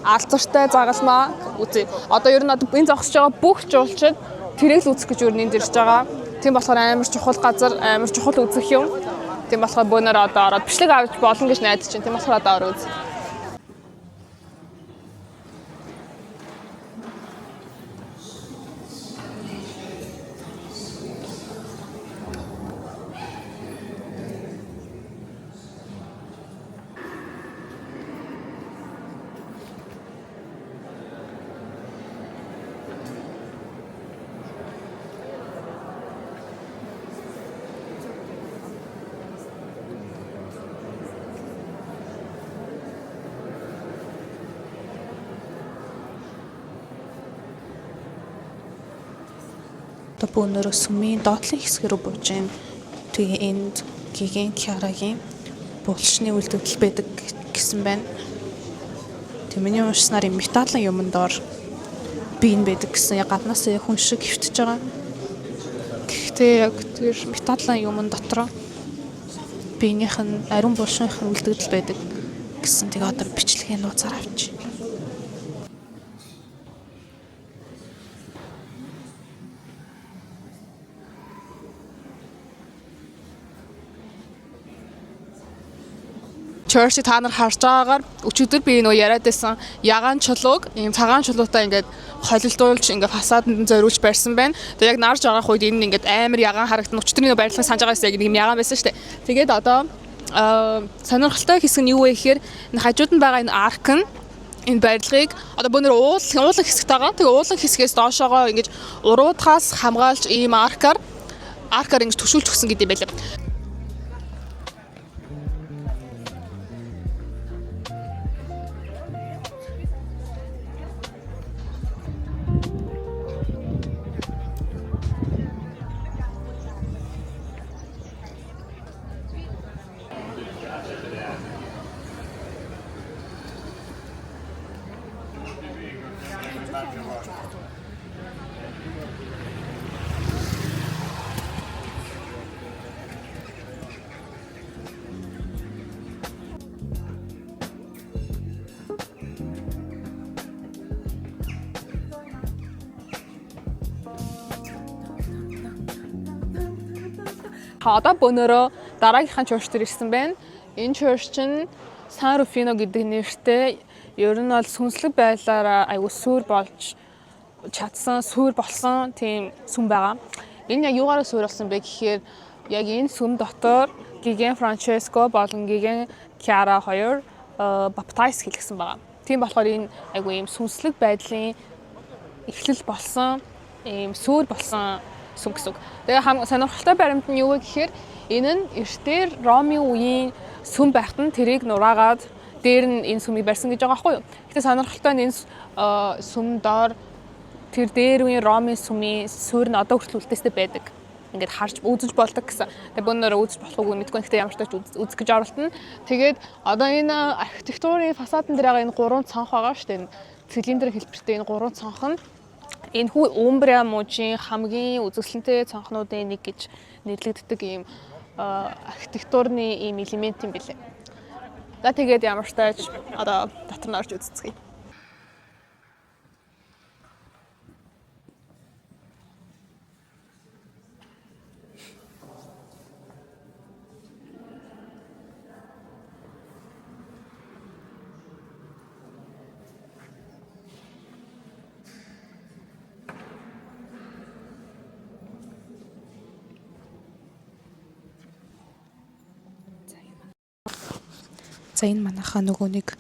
алдартай загалмаа үзье. Одоо ер нь одоо энэ зогсож байгаа бүх жуулчид тэрийг л үзэх гэж ер нь энд ирж байгаа. Тийм болохоор амар чухал газар, амар чухал үзэх юм. Тийм болохоор бөөнөр одоо ороод бичлэг авч болно гэж найдаж байна. Тийм болохоор одоо ороо үз. Бөөнөрөө сүмийн доотлын хэсгэрүү бууж байна. Тэгээ энд гигant Chiaraгийн булшны үйлдвэрлэл байдаг гэсэн байна. Тэг миний уншсанаар юм металлын юмд ор биен байдаг гэсэн яг гаднаасаа хүн шиг хөвтөж байгаа. Гэхдээ яг тэр металлын юмн дотор биенийх нь ариун булшных нь үйлдвэрлэл байдаг гэсэн. Тэгээ одоо бичлэгийн нууцаар авчих. church та нар харж байгаагаар өчигдөр би нөө яриад байсан ягаан чулууг ийм цагаан чулуутай ингээд холилдуулж ингээд фасаданд зориулж барьсан байна. Тэгээ яг нарж байгаа үед энэ ингээд амар ягаан харагдана. Өчигдөр нөө барилгыг санаж байгаас яг ийм ягаан байсан шүү дээ. Тэгээд одоо сонирхолтой хэсэг нь юу вэ гэхээр хажууд нь байгаа энэ арк нь энэ барилгыг одоо бөөнөр уулан хэсэгт байгаа. Тэгээ уулан хэсгээс доошоогоо ингэж уруудхаас хамгаалж ийм аркаар ингэж төшүүлж өгсөн гэдэг юм байлаа. Одоо бөөнөрөө дараагийнхаа church дээр ирсэн байна. Энэ church нь San Rufino гэдэг нэртэй ер нь бол сүнслэг байдлаараа аюу сүр болж чадсан, сүр болсон тийм сүм байгаа. Энэ яг юугаараа сүр болсон бэ гэхээр яг энэ сүм дотор Гиген Франческо болон Гиген Киара хоёр баптайз хийлгсэн байгаа. Тийм болохоор энэ аюу ийм сүнслэг байдлын эхлэл болсон, ийм сүр болсон сүм гэсэн үг. Тэгээ сонирхолтой баримт нь юу вэ гэхээр энэ нь эртээр Ромын үеийн сүм байхад нь тэрийг нураагаад дээр нь энэ сүмийг барьсан гэж байгаа байхгүй юу. Гэтэ сонирхолтой нь энэ сүм доор тэр дээр үеийн Ромын сүмийн суурь нь одоо хүртэл үлдээстэй байдаг. Ингээд харж үзэж болдог гэсэн. Тэгээ бөөнөрөө үзэж болох үгүй мэдгүй. Гэтэ ямар ч тач үзэх гэж оролдоно. Тэгээд одоо энэ архитектурын фасадн дээр байгаа энэ гурван цонх байгаа шүү дээ. Цилиндр хэлбэртэй энэ гурван цонх нь энэ хүү Умбриа мужийн хамгийн үзэсгэлэнтэй цонхнуудын нэг гэж нэрлэгддэг ийм архитектурны ийм элемент юм билээ. За тэгээд ямар ч тач одоо дотор нь орж үзцгээе. За энэ манайхаа нөгөө нэг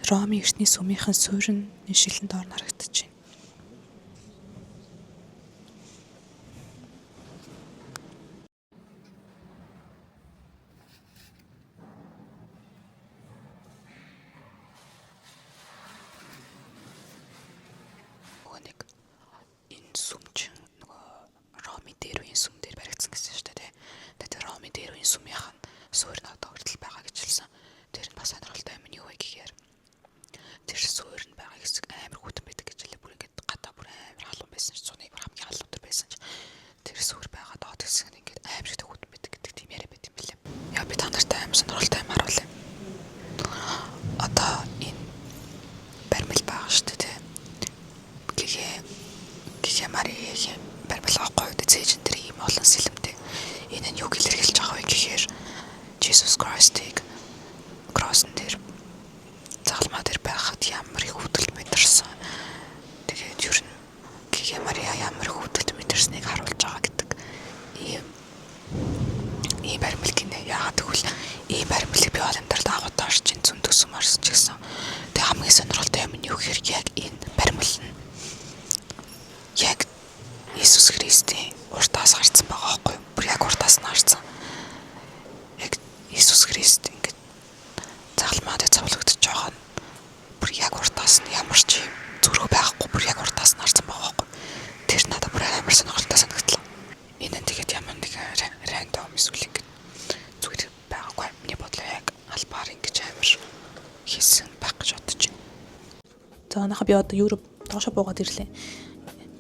Ромын эртний сүмийнхэн суурь нь энэ шилэн доор харагдаж байна. Нөгөө нэг энэ сүм чинь нөгөө Ромын дээр үеийн сүм дээр баригдсан гэсэн шүү дээ. Тэгээд Ромын дээр үеийн сүмийнхэн суурь нь одоо хүртэл байгаа гэж хэлсэн. Тэр нь бас сонирхолтой юм юу вэ гэхээр тэр суурь нь байгаа хэсэг амар хүйтэн байдаг гэж хэлээ. Бүр ингээд гадаа бүр амар халуун байсан ч цуны бүр хамгийн халуун төр байсан ч тэр суурь байгаа доод хэсэг нь ингээд амар их хүйтэн байдаг гэдэг тийм яриа байт юм билээ. Яа би та нартай амар сонирхолтой юм харуулъя. Одоо энэ баримл байгаа шүү дээ. Гигэ Марийн баримл авахгүй үү цэжин тэр ийм олон сэлэмтэй. Энэ нь юу илэрхийлж байгаа вэ гэхээр Jesus Christ-ийг кросн дээр загалмаа дээр байхад ямар их хөдөлт мэдэрсэн. Тэгээд ер нь Гигэ Мария ямар их хөдөлт мэдэрснийг харуулж байгаа гэдэг ийм баримл гинэ. Яагаад гэвэл ийм баримлыг би олондар дагуудаа орж ин зүүн төсөм орсон ч гэсэн. Тэгээд хамгийн сонирхолтой юм нь юу гэхээр яг энэ баримл нь яг Иесус Христийн уртаас гарсан байгаа байхгүй юу? Бүр яг уртаас нь гарсан. Яг Иесус Христ ингээд загалмаад цавлагдаж байгаа нь бүр яг уртаас нь ямар ч юм зүрх байхгүй бүр яг уртаас нь гарсан байгаа байхгүй. Тэр надад бүр амар сонирхолтой санагдлаа. Энэ нь тэгээд ямар нэг рандом эсвэл ингээд зүгээр байгаагүй. Миний бодлоо яг албаар ингэж амар хийсэн байх гэж бодож байна. За нахаа би одоо Европ доошо буугаад ирлээ.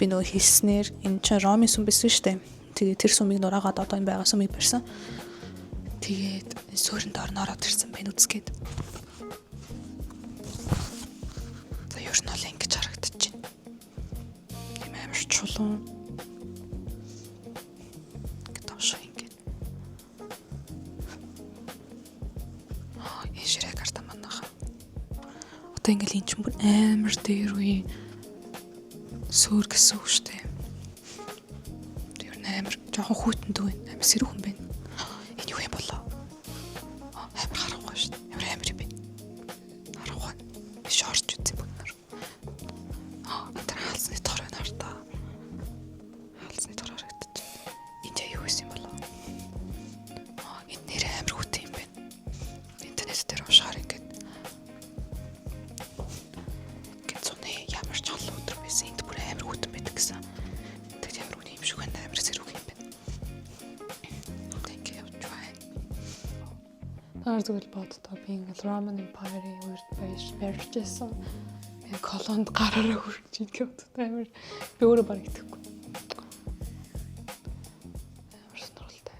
Би нөгөө хэлснээр энэ чинь Ромын сүм байсан шүү дээ. Тэгээд тэр сүмийг нураагаад одоо энэ байгаа сүмийг барьсан. Тэгээд суурин доор ороод ирсэн байна үзгээд. За ер нь бол ингэж харагдаж байна. Ийм амар чулуун. Гэтоошоо ингэж. Энэ ширэг Одоо ингээл энэ ч бүр амар дээр үе суур гэсэн үг шүү дээ. Тэр амар жоохон хүүтэн дүү байна. Амар сэрүүх юм байна. Энэ юу юм болоо? Амар харахгүй шүү дээ. Амар юм байна. Харахгүй. Би шорч үзье бүгнээр. Тэр хаалцны тор байна хартаа. Хаалцны тор харагдчих. Энд юу байсан юм болоо? Энэ нэр амар хүүтэн юм байна. Интернет дээр уушгаар ингээд зуны ямар ч олон өдөр байсан. Энд бүр амар хүүтэн байдаг гэсэн. Тэг ямар үний юм шиг байна. Амар зэрэг юм байна. Тэг явж байна. Таар зүгээр боддоо би ингээд Roman Empire-ийн үрд барьж байсан. Колонд гараараа хүрч идэв. Амар би өөрөө баг итгэхгүй. Амар сонирхолтой.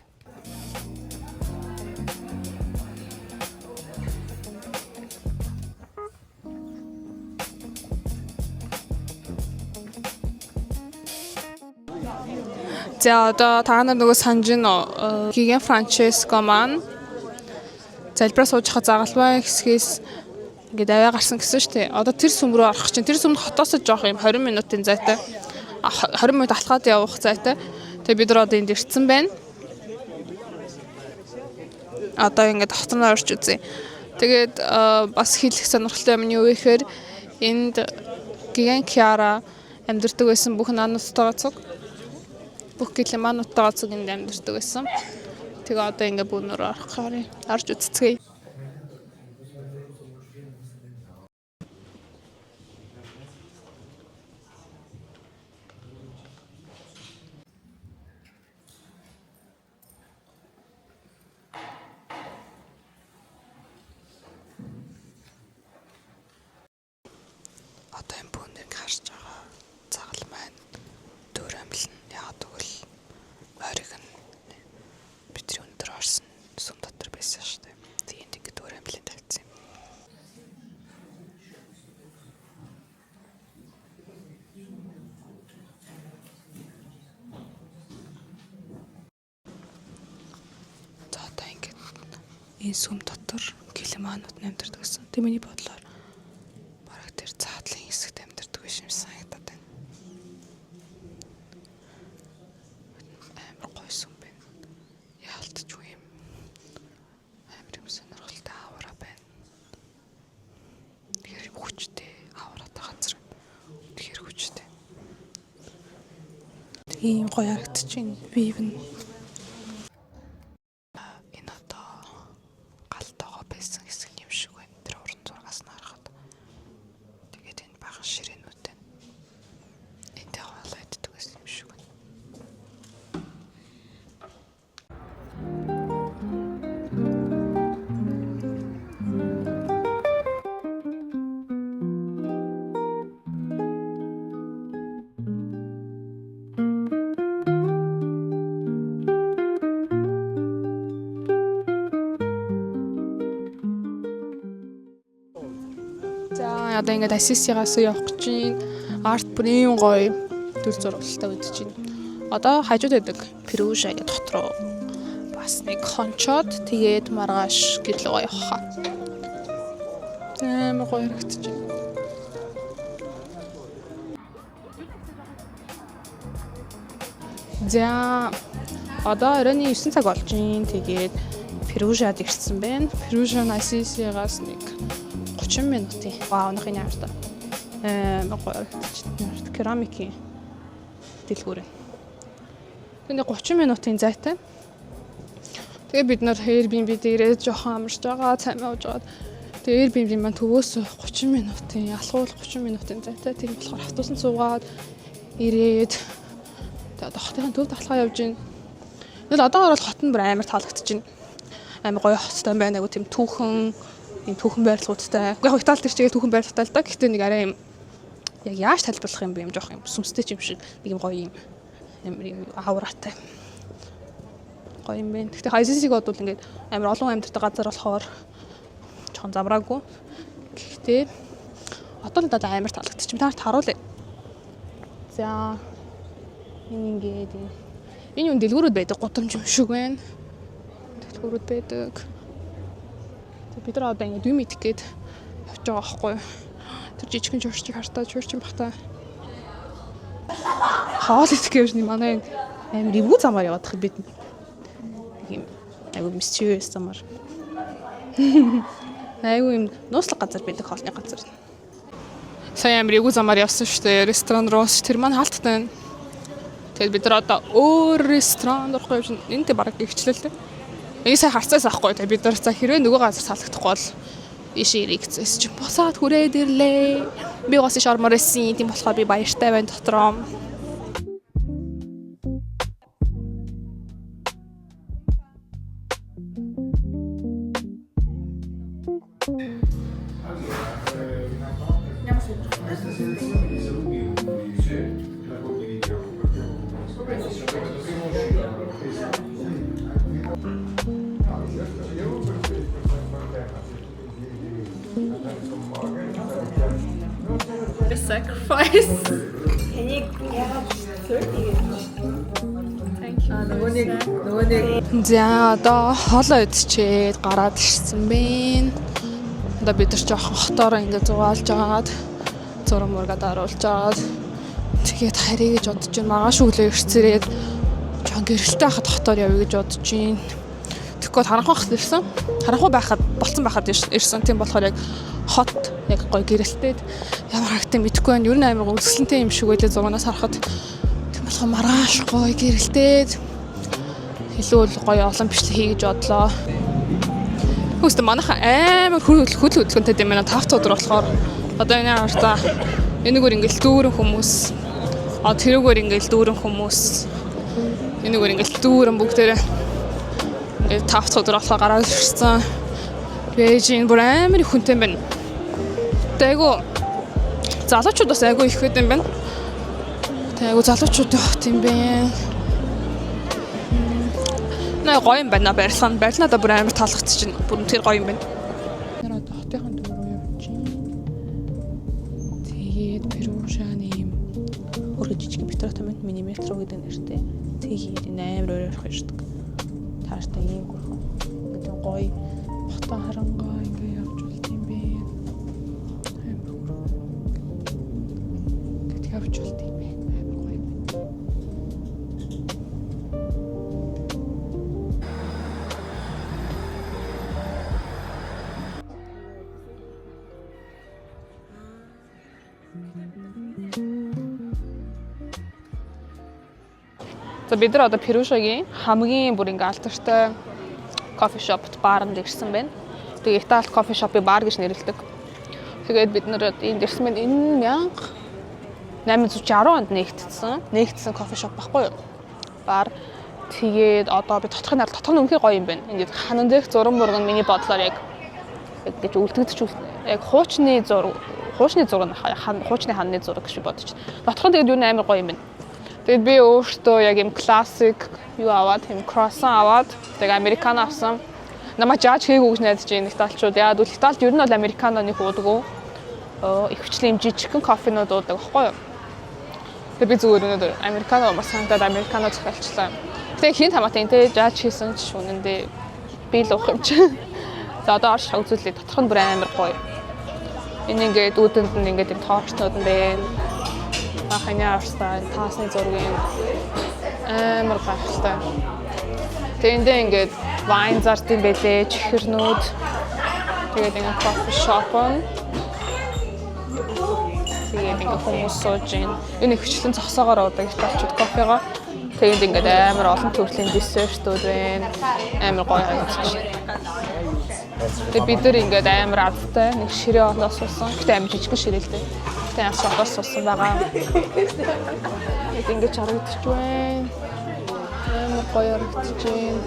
За одоо та нар нөгөө санаж байна. Гиген Франческо маань залбираа сууж хаа загалмай хэсгээс ингээд аваа гарсан гэсэн шүү дээ. Одоо тэр сүм рүү орох чинь. Тэр сүмд хотоос жоох юм 20 минутын зайтай. 20 минут алхаад явах зайтай. Тэгээ бид нар одоо энд ирсэн байна. Одоо ингээд хот руу орж үзье. Тэгээд бас хэлэх сонирхолтой юм нь юу вэ гэхээр энд Гиген Киара амьдардаг байсан бүх наануудтайгаа цуг. Бүх гэлэмануудтайгаа цуг энд амьдардаг байсан. Тэгээ одоо ингээд бүүнөр орохоор орж үзцгээе. Одоо энэ бүүнээр харж байгаа цагал маань дөр амлна. Яг тэгвэл ойрыг нь бидний өндөр орсон сүм дотор байсан шүү дээ. Тэгээд ингэ дөр амлын тавьсан юм. За одоо ингэ энэ сүм дотор гэлэманууд амьдардаг гэсэн. Тэ миний бодлоор тэр цаатлын хэсэгт амьдардаг биш юм санагдаад байна. Амар гоё сүм байна. Яалтчгүй юм. Амар юм сонирхолтой авра байна. Тэгэхээр хүчтэй авратай газар. Тэгэхээр хүчтэй. Тийм гоё харагдчихээн. Вив нь энэ одоо галтайгаа байсан хэсэг юм шиг байна. Тэр уран зургаас нь харахад. Ширээнүүд байна. Энтэй хоолой иддэг гэсэн юм шиг байна. За одоо ингээд Ассисигаас явах гэж байна. Арт бүр ийм гоё төр зургалтай үзэж байна. Одоо хажууд байдаг Перужа гэдэг хот руу бас нэг хончоод тэгээд маргааш гэрлөө явах. Амар гоё харагдаж байна. За одоо оройн 9 цаг болж байна. Тэгээд Перужад ирсэн байна. Перужа Ассисигаас нэг 30 минутын. Вау, нахын яарта. Гоё керамикийн дэлгүүр. Тэгээд 30 минутын зайтай. Тэгээ бид нар Airbnb дээрээ жоохон амарч байгаа, цаймаа ууж байгаа. Тэгээ Airbnb маань төвөөс 30 минутын, алхуул 30 минутын зайтай. Тийм болохоор автобусанд суугаад ирээд тэгээд хотын төвд алхаа явж байна. Тэгэл одоо орол хот нь бүр амар таалагдчихэж байна. Амар гоё хоттой байна. Айгу тийм түүхэн энэ түүхэн байрлалуудтай. Яг Италид тэр чигээр түүхэн байрлалтай л да. Гэхдээ нэг арай юм яг яаж тайлбарлах юм бэ юм жоох юм сүмстэй юм шиг нэг юм гоё юм амар юм ауратай. Гоё юм байна. Гэхдээ Хайсисиг бодвол ингээд амар олон амьдартай газар болохоор жоохон замраагүй. Гэхдээ одоо л одоо амар таалагдчих. Танарт харуулъя. За энэ ингээд энэ юм дэлгүүрүүд байдаг гудамж юм шиг байна. Дэлгүүрүүд байдаг. Бид нар одоо ингэ 2 мэдэх гээд явж байгаа байхгүй. Тэр жижигхэн журчиг хартаа журчин бахта. Хоол идэх гэж манай Амар ивгүй замаар явах бид. Ийм айгу mysterious замаар. Айгу юм нууцлах газар байдаг хоолны газар. сайн амар эгүү замаар явсан шүү дээ. Ресторан руу тэр маань хаалттай. Тэгээд бид нар одоо өөр ресторан руу явж энд бараг гихчлээ. Энийг сайн харцаас авахгүй. Тэгээд бид нар за хэрвээ нөгөө газар салгахгүй бол ийшээ ирэх гэсэн чинь босаад хүрээд ирлээ. Би бас иш ормоор эссэн. Тийм болохоор би баяртай байна дотроо. The sacrifice. За одоо хоолоо идчихээд гараад ирсэн бэ. Одоо бид нар жоохон хотоор ингээд зугаалж агаад зураг мургаад оруулж агаад тэгээд харъя гэж бодож байна. Маргааш өглөө ирцээрээд жоохон гэрэлтэй хахад хотоор явъя гэж бодож байна. Тэгэхгүй харанхуй хахад ирсэн. Харанхуй байхад болцсон байхад ирсэн. Тийм болохоор яг хот яг гоё гэрэлтээд ямар хагтаа мэдэхгүй байна. Ер нь амар үзэсгэлэнтэй юм шиг байлаа зургаас харахад. Тийм болохоор маргааш гоё гэрэлтээд илүү гоё олон бичлэг хий гэж бодлоо. Хүүхдээ манайхан амар хөдөлгөөнтэй юм байна. 5 өдөр болохоор одоо энэ хартаа энэгээр ингээл дүүрэн хүмүүс тэрүүгээр ингээл дүүрэн хүмүүс энэгээр ингээл дүүрэн бүгдээрээ ингээд 5 өдөр болохоор гараад ирсэн. Бээжин бүр амар их хүнтэй юм байна. Тэйгүү залуучууд бас айгүй их хэдэм байна. Тэйгүү залуучуудын хот юм байна. Наа гоё юм байна. Барилнаа бүр амар таалагдчихна. Бүр тэр гоё юм байна. Тэр одоо хотынхан дүүр рүү явж байна. Тэгээд Перушаны юм Өөрөө жижиг апартамент мини метро гэдэг нэртэй. Тэгээд амар ойрох ирдэг. Тааштай ийм гурхан. Ингээд гоё хотоо харангаа ингээд явж болт юм бэ. Ингээд явж болт юм бэ. Амар гоё юм. За бид нар одоо Перушагийн хамгийн бүр ингээ алдартай кофе шопт баарнд ирсэн байна. Тэгээ Итали кофе шопын баар гэж нэрлэдэг. Тэгээд бид нар энд ирсэн байна. Энэ 1860 онд нэгдсэн кофе шоп байхгүй юу? Баар. Тэгээд одоо би дотор нь үнхээр гоё юм байна. Ингээд ханан дээрх зураг мурган миний бодлоор яг гэж үлдэгдэж яг хуучны ханны зураг гэж бодож. Дотор нь тэгээд юу амар гоё юм байна. Тэгээд би өөртөө яг юм классик юу аваад, юм круассан аваад, тэгээд американо авсан. Намайг жааж хийгээгүй гэж найдаж байна италичууд. Яагаад гэвэл Италид ер нь бол американо нэг уудаг. Ихвчлэн жижигхэн кофенууд уудаг байхгүй юу? Тэгээд би зүгээр өнөөдөр американо маш сандаад американо захиалчлаа. Тэгээд хин тамаатай энэ жааж хийсэн ч үнэндээ би л уух юм чи. За одоо орш үзүүлээ. Доторх нь бүр амар гоё. Энэ ингээд үүдэнд нь ингээд юм тоорчнууд нь байна. Хаяа австаа таасны зургийн амар гайхалтай. Тэндээ ингээд вайн зарт юм бэлээ, чихэрнүүд. Тэгээд ингээд кофе шоп нь. Тэгээд ингээд хүмүүс сууж байна. Энэ ихвчлэн зогсоогоор уудаг италичууд кофего. Тэгээд ингээд амар олон төрлийн десертүүд байна. Амар гоё харагдаж байна. Тэгээд бид нар ингээд амар адтай нэг ширээ олоос суусан. Гэтэ амар жижиг ширээлтэй. Гэтэ яс олоос суусан байгаа. Тэгээд ингээд харагдаж байна. Амар гоё харагдаж байна.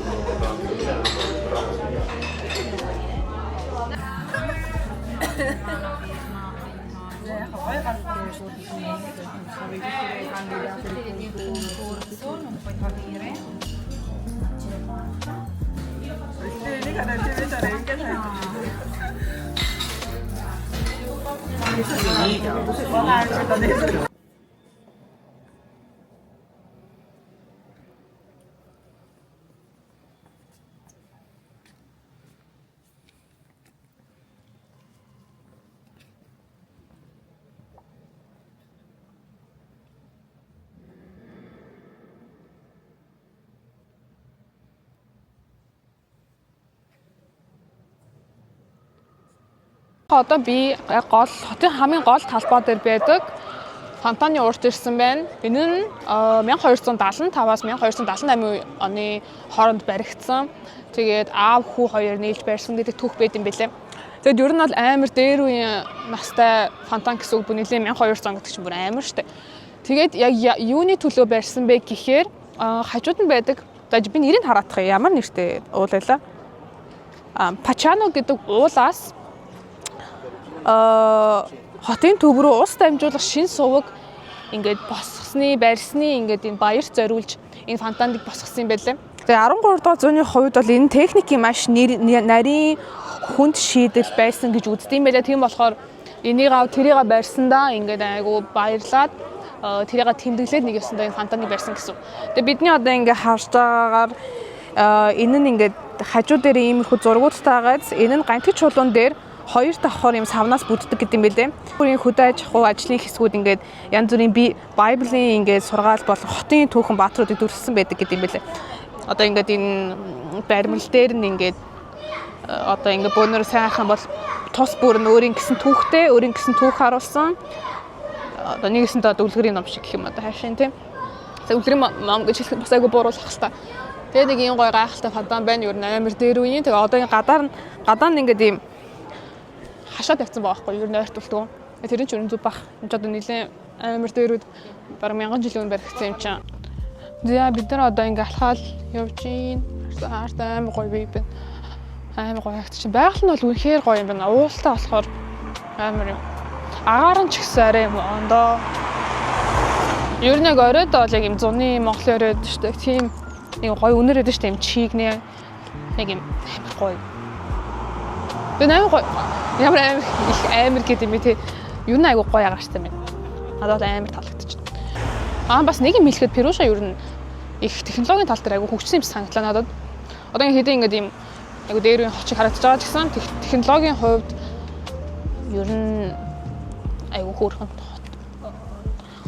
Одоо би гол хотын хамгийн гол талбай дээр байдаг фонтаны урд ирсэн байна. Энэ нь 1275-аас 1278 оны хооронд баригдсан. Тэгээд аав хүү хоёр нийлж барьсан гэдэг түүх байд юм бэлээ. Тэгэд ер нь бол амар дээр үеийн настай фонтан гэсэн үг бүнийхээ 1200 гэдэг чинь бүр амар штэ. Тэгээд яг юуны төлөө барьсан бэ гэхээр хажууд нь байдаг. За би нэрийг хараадах юм. Ямар нэртэй уул байлаа? Пачано гэдэг уулаас хотын төв рүү ус дамжуулах шин суваг ингээд босгосны барьсны ингээд энэ баярт зориулж энэ фонтаныг босгосон юм байлээ. Тэгээ 13 дугаар зууны хувьд бол энэ техникийн маш нарийн хүнд шийдэл байсан гэж үздэг юм байлаа. Тийм болохоор энийг тэрийг барьсандаа ингээд айгу баярлаад тэрийг тэмдэглээд нэг ёсондоо энэ фонтаныг барьсан гэсэн. Тэгээ бидний одоо ингээд харж байгаагаар энэ нь ингээд хажуу дээр иймэрхүү зургуудтайгаас энэ нь гантик чулуун дээр хоёр давхар юм савнаас бүтдэг гэдэг юм байлээ. Бүрийн хөдөө аж ахуй ажлын хэсгүүд ингээд янз бүрийн Байблийн ингээд сургаал болон хотын түүхэн баатруудыг дүрсэлсэн байдаг гэдэг юм байлээ. Одоо ингээд энэ баримл дээр нь ингээд одоо ингээд бөөнөр сайн харах юм бол тус бүр нь өөрийн гэсэн түүхтэй, өөрийн гэсэн түүх харуулсан. Одоо нэгэсэндээ одоо үлгэрийн ном шиг гэх юм одоо хаашийн тийм. За үлгэрийн ном гэж хэлэх бас айгүй бууруулах хэвээр. Тэгээ нэг юм гой гайхалтай фонтан байна. Ер нь амар дээр үеийн. Тэгээ одоо энэ гадаа нь ингээд ийм хашаад явцсан байгаа байхгүй юу? Ер нь ойртуулдаг. Тэр нь ч өрн зүг бах. Энд ч одоо нэлээд амар дээрүүд бараг 1000 жилийн өмнө баригдсан юм чинь. За бид нар одоо ингээ алхаал явж гин. Харт амар гоё бий байна. Амар гоё агт чинь. Байгаль нь бол үнэхээр гоё юм байна. Уултаа болохоор амар юм. Агаар нь ч гэсэн арай юм ондоо. Ер нь яг оройд бол яг юм зуны Монголын оройд шүү дээ. Тийм нэг гоё үнэр өгдөө шүү дээ. Юм чигнэ. Яг юм амар гоё. Би амар гоё. Ямар амар гэдэг юм те. Юу нэг айгу гоё агаартай байна. Надад бол амар таалагдчихна. Бас нэг юм хэлэхэд Перуша ер нь их технологийн тал дээр айгу хөгжсөн юм санагдлаа надад. Одоо хэдийн ингээд юм айгу дээр үеийн хочиг харагдаж байгаа ч гэсэн технологийн хувьд ер нь айгу хөөрхөн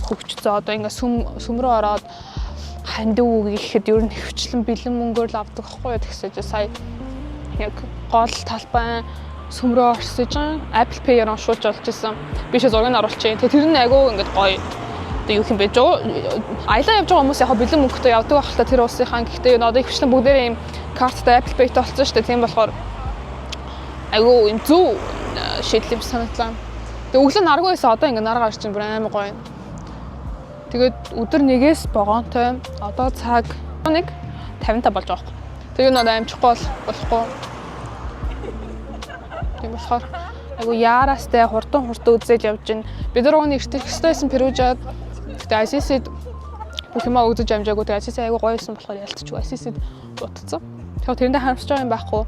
хөгжсөн. Одоо ингээд сүм рүү ороод хандив гэхэд ер нь хөвчлэн бэлэн мөнгөөр л авдаг хгүй тэгсэж сая яг гол талбай сүмрөө орсож Apple Pay-ээр оншуулж болж исэн. Би ч зургийг оруулчих. Тэр нь айгу ингээд гоё. Одоо юу юм бэ? Аялаа явж байгаа хүмүүс яг бэлэн мөнгөтэй явдаг байх л та тэр улсынхаа. Гэхдээ одоо их хвчлэн бүгдээрээ юм карттай Apple Pay-тэй болсон шүү дээ. Тийм болохоор айгу юм зүг шийдэл юм санагдлаа. Тэгээ өглөө наргүй байсан. Одоо ингээд нар гарч чинь бүр амар гоё. Тэгээд өдөр нэгээс богоонтой. Одоо цаг 1:55 болж байгаа. Тэгээ надад амжихгүй болохгүй. Тийм болохоор айгу яарастай хурдан үзэл явж гин. Бид нар өний эртэх хэвчээсэн Перужад. Гэтэ ICC-д бүх юмаа өгдөж амжаагүй. Тэгээ ICC айгу гоё байсан болохоор ялцчихгүй. ICC-д утцсан. Тэгэхээр тэрэндээ харамсаж байгаа юм байхгүй.